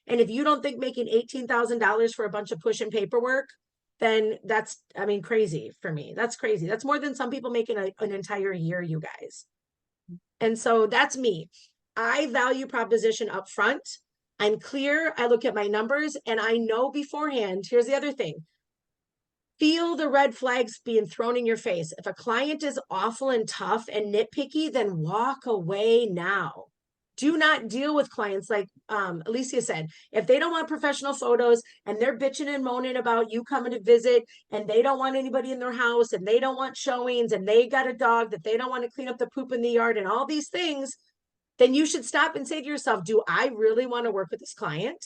And if you don't think making $18,000 for a bunch of push and paperwork, then that's, I mean, crazy for me. That's crazy. That's more than some people make in an entire year, you guys. And so that's me. I value proposition up front. I'm clear. I look at my numbers and I know beforehand. Here's the other thing. Feel the red flags being thrown in your face. If a client is awful and tough and nitpicky, then walk away now. Do not deal with clients like Elysia said. If they don't want professional photos and they're bitching and moaning about you coming to visit and they don't want anybody in their house and they don't want showings and they got a dog that they don't want to clean up the poop in the yard and all these things, then you should stop and say to yourself, do I really want to work with this client?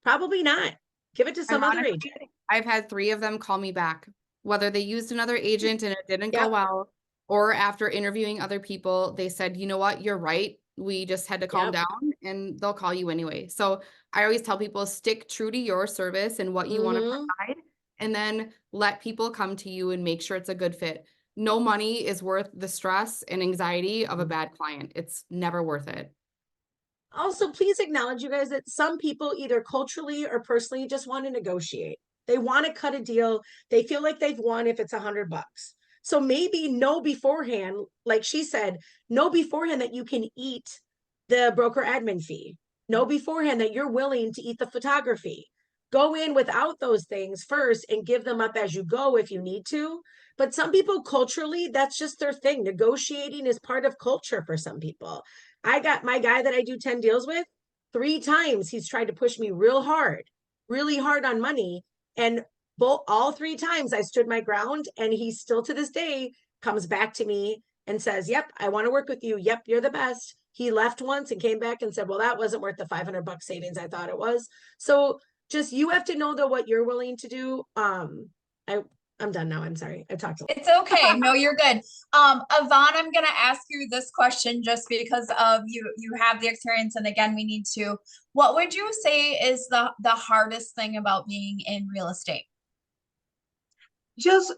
Probably not. Give it to some other agent. I've had 3 of them call me back, whether they used another agent and it didn't go well, or after interviewing other people, they said, you know what, you're right. We just had to calm down and they'll call you anyway. So I always tell people, stick true to your service and what you want to provide, and then let people come to you and make sure it's a good fit. No money is worth the stress and anxiety of a bad client. It's never worth it. Also, please acknowledge, you guys, that some people either culturally or personally just want to negotiate. They want to cut a deal. They feel like they've won if it's $100. So maybe know beforehand, like she said, know beforehand that you can eat the broker admin fee. Know beforehand that you're willing to eat the photography. Go in without those things first and give them up as you go if you need to. But some people culturally, that's just their thing. Negotiating is part of culture for some people. I got my guy that I do 10 deals with, 3 times he's tried to push me really hard on money. And all 3 times I stood my ground and he still to this day comes back to me and says, yep, I want to work with you. Yep, you're the best. He left once and came back and said, well, that wasn't worth the $500 savings I thought it was. So just, you have to know though what you're willing to do. I'm done now. I'm sorry. I talked a lot. It's okay. No, you're good. Ivonne, I'm going to ask you this question just because of you have the experience. And again, we need to, what would you say is the hardest thing about being in real estate? Just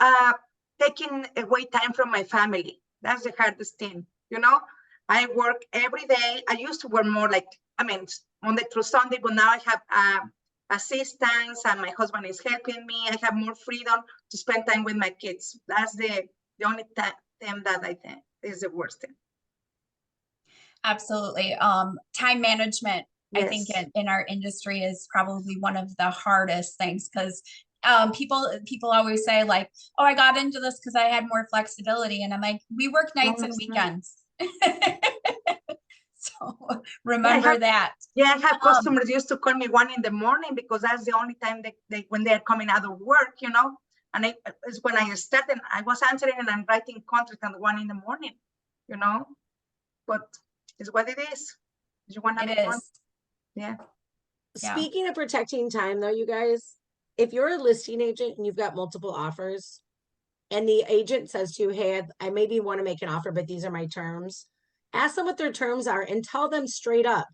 taking away time from my family. That's the hardest thing, you know? I work every day. I used to work more like, I mean, Monday through Sunday, but now I have assistants and my husband is helping me. I have more freedom to spend time with my kids. That's the only thing that I think is the worst thing. Absolutely. Time management, I think in our industry is probably one of the hardest things because people always say like, oh, I got into this because I had more flexibility. And I'm like, we work nights and weekends. So remember that. Yeah, I have customers used to call me 1 in the morning because that's the only time when they're coming out of work, you know. And it's when I started, I was answering and I'm writing contract at 1 in the morning, you know. But it's what it is. You want to make money. Yeah. Speaking of protecting time, though, you guys, if you're a listing agent and you've got multiple offers, and the agent says to you, hey, I maybe want to make an offer, but these are my terms. Ask them what their terms are and tell them straight up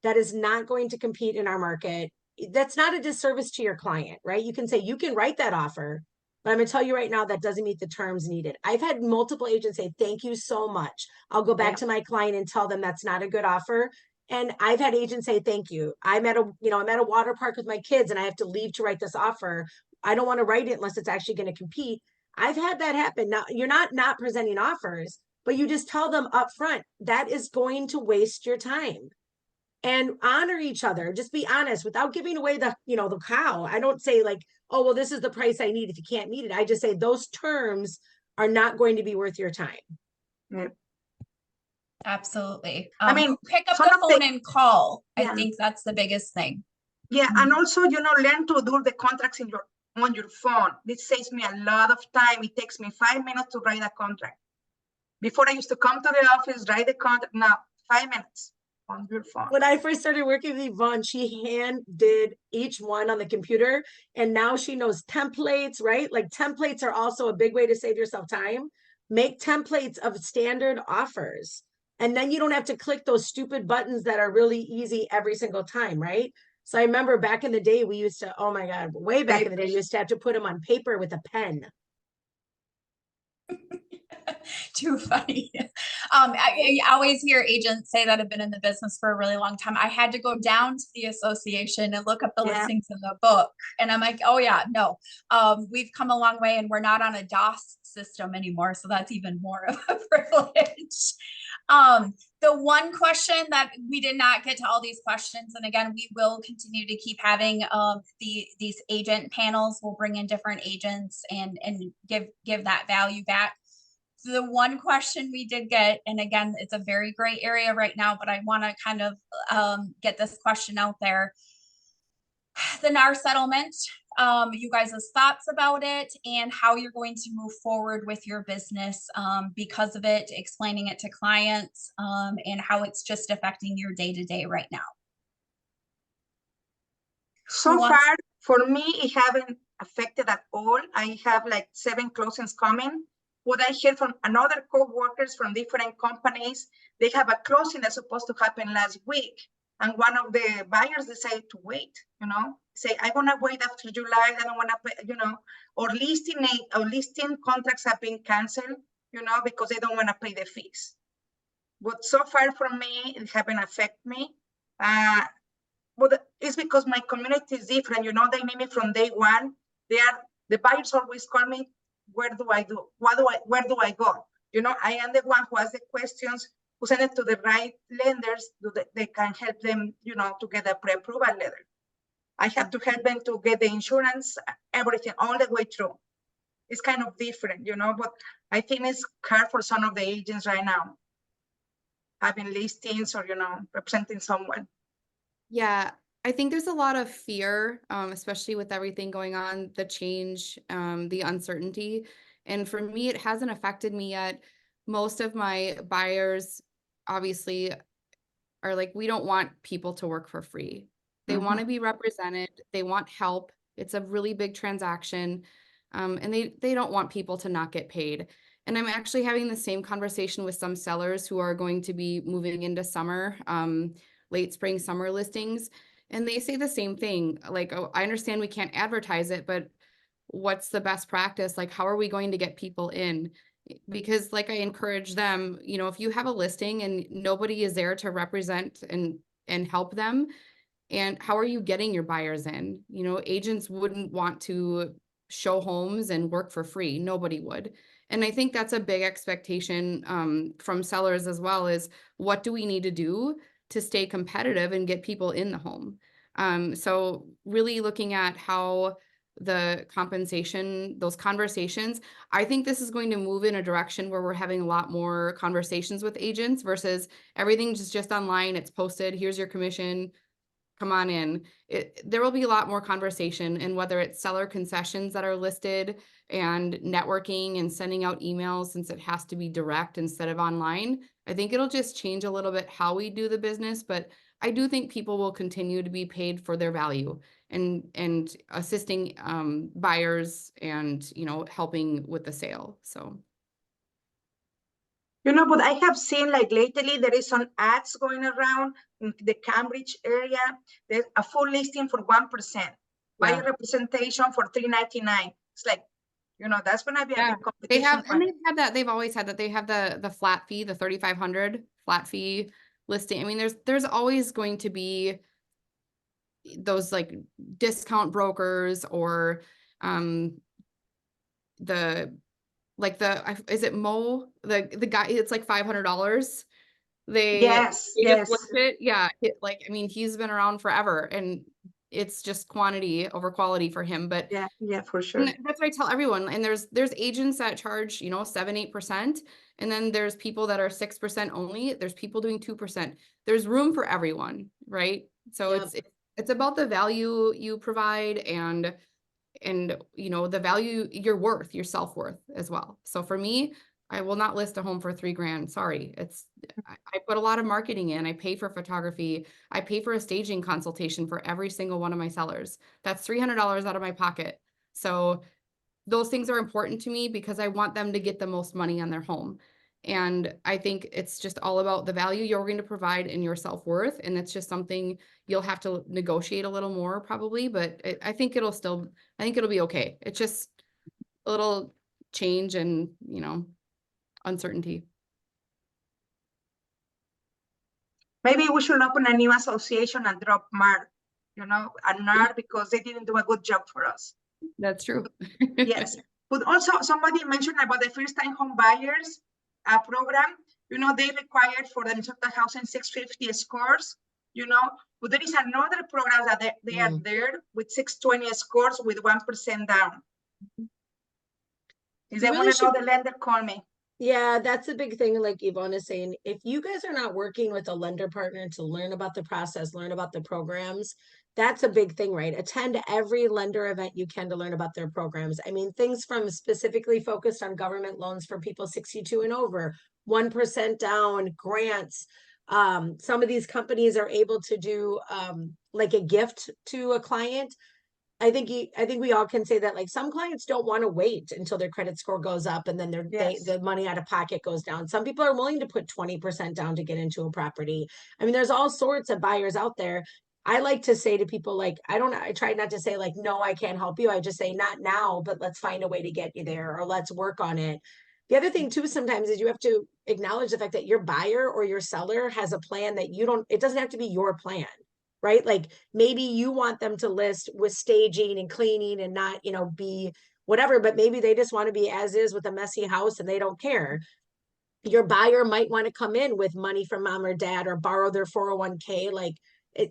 that is not going to compete in our market. That's not a disservice to your client, right? You can say, you can write that offer, but I'm going to tell you right now that doesn't meet the terms needed. I've had multiple agents say, thank you so much. I'll go back to my client and tell them that's not a good offer. And I've had agents say, thank you. I'm at a water park with my kids and I have to leave to write this offer. I don't want to write it unless it's actually going to compete. I've had that happen. Now, you're not presenting offers, but you just tell them up front, that is going to waste your time. And honor each other. Just be honest without giving away the cow. I don't say like, oh, well, this is the price I need if you can't meet it. I just say those terms are not going to be worth your time. Yeah. Absolutely. I mean, pick up the phone and call. I think that's the biggest thing. Yeah, and also, learn to do the contracts on your phone. This saves me a lot of time. It takes me 5 minutes to write a contract. Before I used to come to the office, write the contract. Now, 5 minutes on your phone. When I first started working with Ivonne, she hand did each one on the computer, and now she knows templates, right? Like templates are also a big way to save yourself time. Make templates of standard offers, and then you don't have to click those stupid buttons that are really easy every single time, right? So I remember back in the day, we used to, oh my God, way back in the day, we used to have to put them on paper with a pen. Too funny. I always hear agents say that have been in the business for a really long time. I had to go down to the association and look up the listings in the book. And I'm like, oh yeah, no, we've come a long way and we're not on a DOS system anymore. So that's even more of a privilege. The one question that we did not get to all these questions, and again, we will continue to keep having these agent panels. We'll bring in different agents and give that value back. The one question we did get, and again, it's a very gray area right now, but I want to kind of get this question out there. The NAR settlement, you guys' thoughts about it and how you're going to move forward with your business because of it, explaining it to clients and how it's just affecting your day-to-day right now. So far, for me, it haven't affected at all. I have like 7 closings coming. What I hear from another co-workers from different companies, they have a closing that's supposed to happen last week. And one of the buyers decided to wait, say, I want to wait after July. I don't want to pay, or listing contracts have been canceled, because they don't want to pay the fees. But so far for me, it haven't affected me. But it's because my community is different, they need me from day one. The buyers always call me, where do I go? Where do I go? I am the one who has the questions, who send it to the right lenders, they can help them, to get a pre-approval letter. I have to help them to get the insurance, everything, all the way through. It's kind of different, but I think it's hard for some of the agents right now, having listings or, representing someone. Yeah, I think there's a lot of fear, especially with everything going on, the change, the uncertainty. And for me, it hasn't affected me yet. Most of my buyers obviously are like, we don't want people to work for free. They want to be represented. They want help. It's a really big transaction. And they don't want people to not get paid. And I'm actually having the same conversation with some sellers who are going to be moving into summer, late spring, summer listings. And they say the same thing. Like, oh, I understand we can't advertise it, but what's the best practice? Like, how are we going to get people in? Because like I encourage them, you know, if you have a listing and nobody is there to represent and help them, and how are you getting your buyers in? You know, agents wouldn't want to show homes and work for free. Nobody would. And I think that's a big expectation from sellers as well, is what do we need to do to stay competitive and get people in the home? So really looking at how the compensation, those conversations, I think this is going to move in a direction where we're having a lot more conversations with agents versus everything's just online. It's posted, here's your commission, come on in. There will be a lot more conversation, and whether it's seller concessions that are listed and networking and sending out emails, since it has to be direct instead of online, I think it'll just change a little bit how we do the business. But I do think people will continue to be paid for their value and assisting buyers and, you know, helping with the sale. So. You know, but I have seen like lately there is some ads going around in the Cambridge area. There's a full listing for 1%, buyer representation for $3.99. It's like, you know, that's gonna be a big competition. They have, and they've had that. They've always had that. They have the flat fee, the 3,500 flat fee listing. I mean, there's always going to be those like discount brokers or is it Mo, the guy, it's like $500. They just flip it. Yeah. I mean, he's been around forever, and it's just quantity over quality for him. But yeah, for sure. That's what I tell everyone. And there's agents that charge, you know, 7-8%. And then there's people that are 6% only. There's people doing 2%. There's room for everyone, right? So it's about the value you provide and you know, the value you're worth, your self-worth as well. So for me, I will not list a home for $3,000. Sorry. I put a lot of marketing in. I pay for photography. I pay for a staging consultation for every single one of my sellers. That's $300 out of my pocket. So those things are important to me because I want them to get the most money on their home. And I think it's just all about the value you're going to provide and your self-worth. And it's just something you'll have to negotiate a little more probably, but I think it'll be okay. It's just a little change and, you know, uncertainty. Maybe we should open a new association and drop MAR, you know, and NAR, because they didn't do a good job for us. That's true. Yes. But also somebody mentioned about the first time home buyers program. You know, they required for the Minnesota Housing 650 scores, you know, but there is another program that they are there with 620 scores with 1% down. If they want to know the lender, call me. Yeah, that's a big thing. Like Ivonne is saying, if you guys are not working with a lender partner to learn about the process, learn about the programs, that's a big thing, right? Attend every lender event you can to learn about their programs. I mean, things from specifically focused on government loans for people 62 and over, 1% down, grants. Some of these companies are able to do like a gift to a client. I think we all can say that, like, some clients don't want to wait until their credit score goes up and then the money out of pocket goes down. Some people are willing to put 20% down to get into a property. I mean, there's all sorts of buyers out there. I like to say to people, like, I try not to say like, no, I can't help you. I just say not now, but let's find a way to get you there, or let's work on it. The other thing too, sometimes, is you have to acknowledge the fact that your buyer or your seller has a plan that it doesn't have to be your plan. Right? Like, maybe you want them to list with staging and cleaning and not, you know, be whatever, but maybe they just want to be as is with a messy house and they don't care. Your buyer might want to come in with money from mom or dad or borrow their 401k. Like,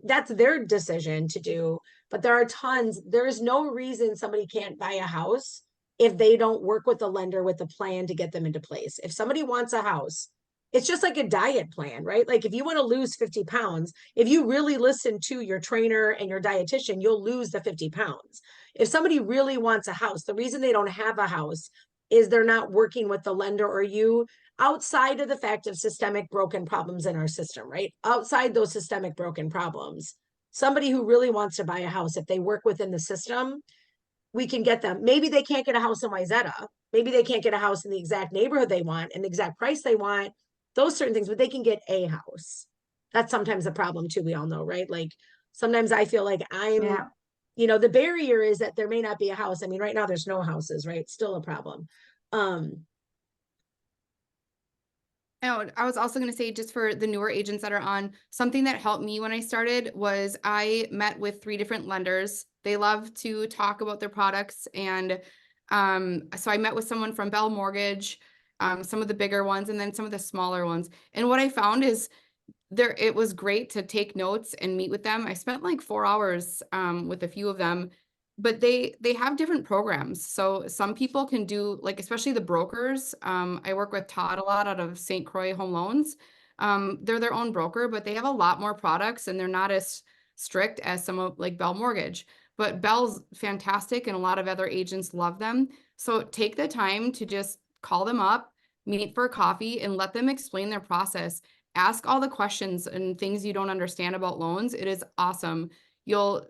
that's their decision to do. But there is no reason somebody can't buy a house if they don't work with the lender with a plan to get them into place. If somebody wants a house, it's just like a diet plan, right? Like, if you want to lose 50 pounds, if you really listen to your trainer and your dietitian, you'll lose the 50 pounds. If somebody really wants a house, the reason they don't have a house is they're not working with the lender or you, outside of the fact of systemic broken problems in our system, right? Outside those systemic broken problems, somebody who really wants to buy a house, if they work within the system, we can get them. Maybe they can't get a house in Wayzata. Maybe they can't get a house in the exact neighborhood they want and the exact price they want, those certain things, but they can get a house. That's sometimes a problem too. We all know, right? Like, sometimes I feel like I'm you know, the barrier is that there may not be a house. I mean, right now there's no houses, right? It's still a problem. Oh, I was also going to say, just for the newer agents that are on, something that helped me when I started was I met with 3 different lenders. They love to talk about their products. And so I met with someone from Bell Mortgage, some of the bigger ones, and then some of the smaller ones. And what I found is it was great to take notes and meet with them. I spent like 4 hours with a few of them, but they have different programs. So some people can do, like, especially the brokers. I work with Todd a lot out of St. Croix Home Loans. They're their own broker, but they have a lot more products and they're not as strict as some of like Bell Mortgage. But Bell's fantastic and a lot of other agents love them. So take the time to just call them up, meet for coffee, and let them explain their process. Ask all the questions and things you don't understand about loans. It is awesome. You'll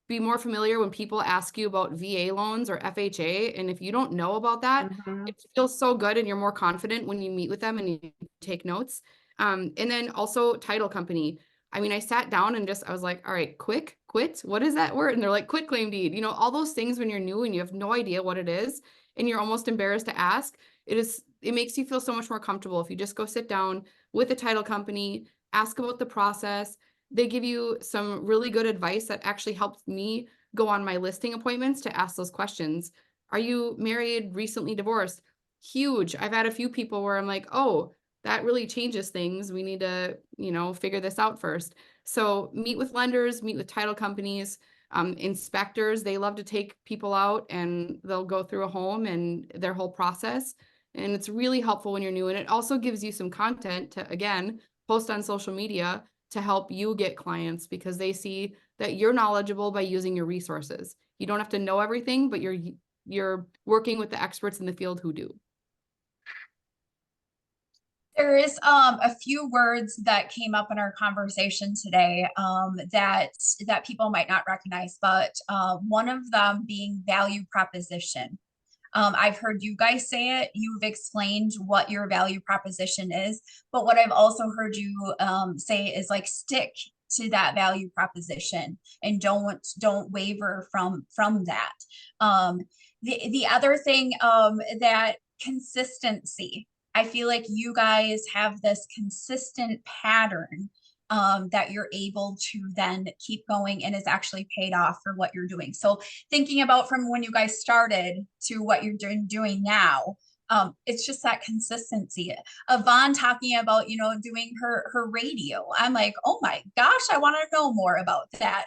be more familiar when people ask you about VA loans or FHA. And if you don't know about that, it feels so good and you're more confident when you meet with them and you take notes. And then also title company. I mean, I sat down and I was like, all right, quit, what is that word? And they're like, quit claim deed. You know, all those things when you're new and you have no idea what it is and you're almost embarrassed to ask. It makes you feel so much more comfortable if you just go sit down with a title company, ask about the process. They give you some really good advice that actually helped me go on my listing appointments to ask those questions. Are you married, recently divorced? Huge. I've had a few people where I'm like, oh, that really changes things. We need to, you know, figure this out first. So meet with lenders, meet with title companies, inspectors. They love to take people out and they'll go through a home and their whole process. And it's really helpful when you're new. And it also gives you some content to, again, post on social media to help you get clients because they see that you're knowledgeable by using your resources. You don't have to know everything, but you're working with the experts in the field who do. There is a few words that came up in our conversation today that people might not recognize, but one of them being value proposition. I've heard you guys say it. You've explained what your value proposition is, but what I've also heard you say is like stick to that value proposition and don't waver from that. The other thing that consistency. I feel like you guys have this consistent pattern that you're able to then keep going and is actually paid off for what you're doing. So thinking about from when you guys started to what you're doing now, it's just that consistency. Ivonne talking about, you know, doing her radio. I'm like, oh my gosh, I want to know more about that.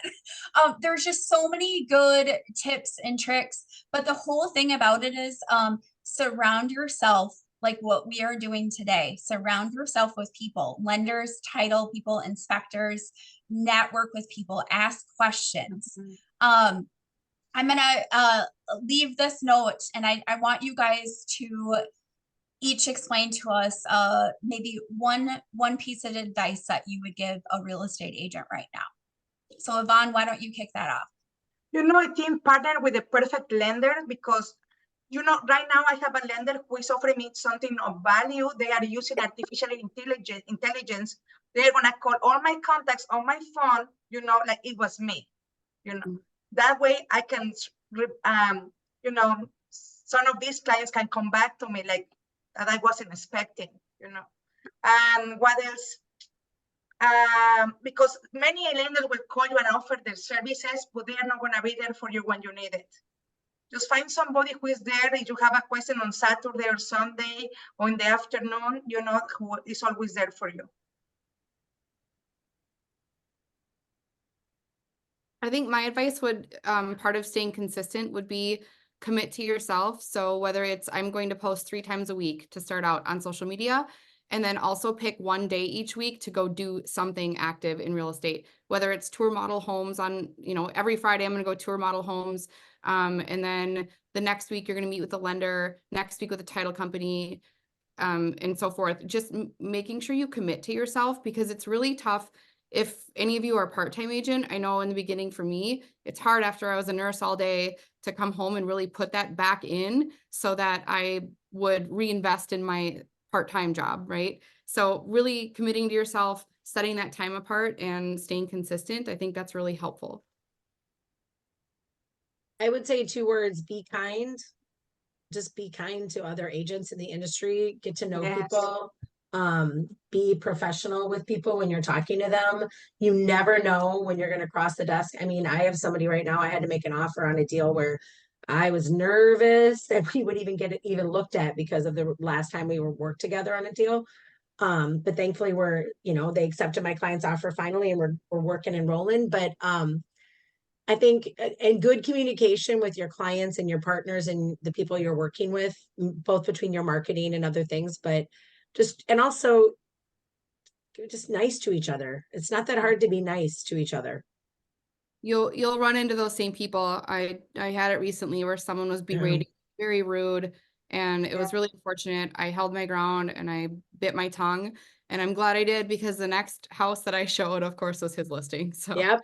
There's just so many good tips and tricks, but the whole thing about it is surround yourself like what we are doing today. Surround yourself with people, lenders, title people, inspectors, network with people, ask questions. I'm gonna leave this note and I want you guys to each explain to us maybe one piece of advice that you would give a real estate agent right now. So Ivonne, why don't you kick that off? You know, I think partner with the perfect lender because you know, right now I have a lender who is offering me something of value. They are using artificial intelligence. They're gonna call all my contacts on my phone, you know, like it was me, you know. That way I can, you know, some of these clients can come back to me like that I wasn't expecting, you know. And what else? Because many lenders will call you and offer their services, but they are not gonna be there for you when you need it. Just find somebody who is there. If you have a question on Saturday or Sunday or in the afternoon, you know, who is always there for you. I think my advice would, part of staying consistent would be commit to yourself. So whether it's I'm going to post 3 times a week to start out on social media, and then also pick one day each week to go do something active in real estate, whether it's tour model homes on, you know, every Friday I'm going to go tour model homes. And then the next week you're going to meet with the lender, next week with a title company, and so forth. Just making sure you commit to yourself because it's really tough. If any of you are a part-time agent, I know in the beginning for me, it's hard after I was a nurse all day to come home and really put that back in so that I would reinvest in my part-time job, right? So really committing to yourself, setting that time apart and staying consistent, I think that's really helpful. I would say 2 words, be kind. Just be kind to other agents in the industry, get to know Yes. people, be professional with people when you're talking to them. You never know when you're going to cross the desk. I mean, I have somebody right now, I had to make an offer on a deal where I was nervous that we would even get it even looked at because of the last time we worked together on a deal. But thankfully they accepted my client's offer finally, and we're working and rolling. But I think and good communication with your clients and your partners and the people you're working with, both between your marketing and other things, but also just nice to each other. It's not that hard to be nice to each other. You'll run into those same people. I had it recently where someone was berating, very rude, and it was really unfortunate. I held my ground and I bit my tongue, and I'm glad I did, because the next house that I showed, of course, was his listing. So Yep.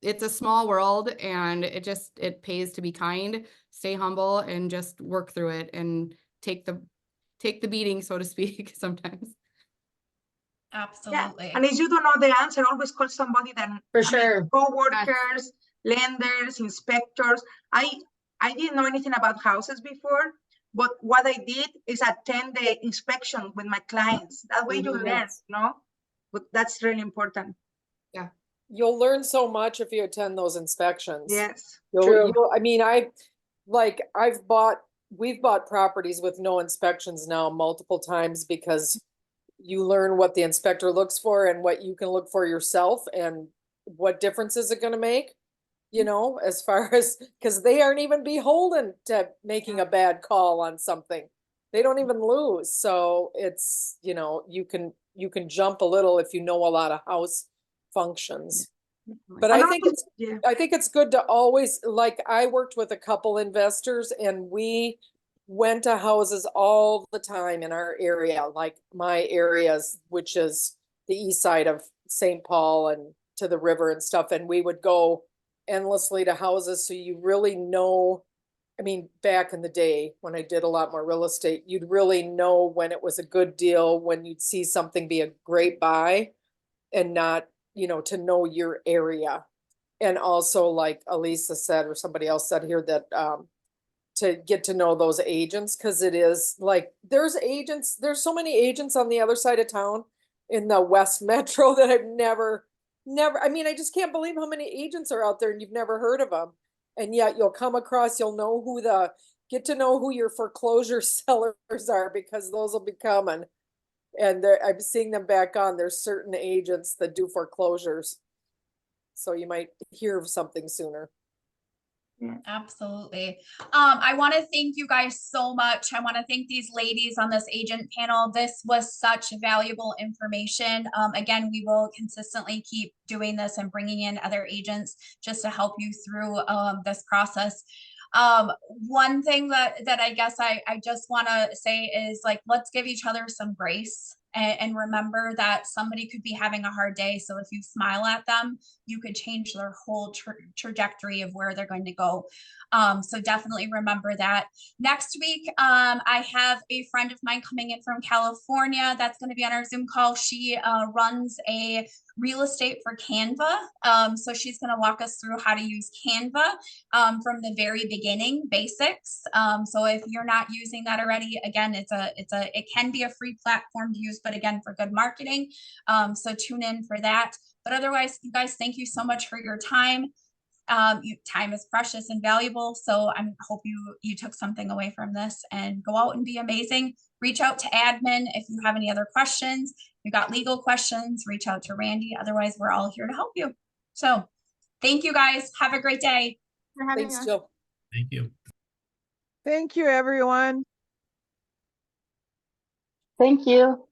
It's a small world, and it pays to be kind, stay humble, and just work through it and take the beating, so to speak, sometimes. Absolutely. Yeah. And if you don't know the answer, always call somebody that co-workers, lenders, inspectors. I didn't know anything about houses before, but what I did is attend the inspection with my clients. That way you learn, but that's really important. Yeah. You'll learn so much if you attend those inspections. Yes. I mean, we've bought properties with no inspections now multiple times, because you learn what the inspector looks for and what you can look for yourself, and what difference is it going to make, as far as, because they aren't even beholden to making a bad call on something. They don't even lose. So it's, you can jump a little if you know a lot of house functions. But I think it's good to always, like, I worked with a couple investors, and we went to houses all the time in our area, like my areas, which is the east side of St. Paul and to the river and stuff. And we would go endlessly to houses. So you really know, I mean, back in the day when I did a lot more real estate, you'd really know when it was a good deal, when you'd see something be a great buy, and not, to know your area. And also, like Elysia said, or somebody else said here, that to get to know those agents, because it is like, there's so many agents on the other side of town in the West Metro that I've never, I mean, I just can't believe how many agents are out there and you've never heard of them. And yet you'll come across, get to know who your foreclosure sellers are, because those will be coming. And I'm seeing them back on. There's certain agents that do foreclosures. So you might hear of something sooner. Absolutely. I want to thank you guys so much. I want to thank these ladies on this agent panel. This was such valuable information. Again, we will consistently keep doing this and bringing in other agents just to help you through this process. One thing that I guess I just want to say is, like, let's give each other some grace. And remember that somebody could be having a hard day. So if you smile at them, you could change their whole trajectory of where they're going to go. So definitely remember that. Next week, I have a friend of mine coming in from California that's going to be on our Zoom call. She runs a real estate for Canva. So she's going to walk us through how to use Canva from the very beginning, basics. So if you're not using that already, again, it can be a free platform to use, but again, for good marketing. So tune in for that. But otherwise, you guys, thank you so much for your time. Time is precious and valuable. So I hope you took something away from this, and go out and be amazing. Reach out to admin if you have any other questions. If you got legal questions, reach out to Randy. Otherwise, we're all here to help you. So thank you guys. Have a great day. Thanks, Jill. Thank you. Thank you, everyone. Thank you.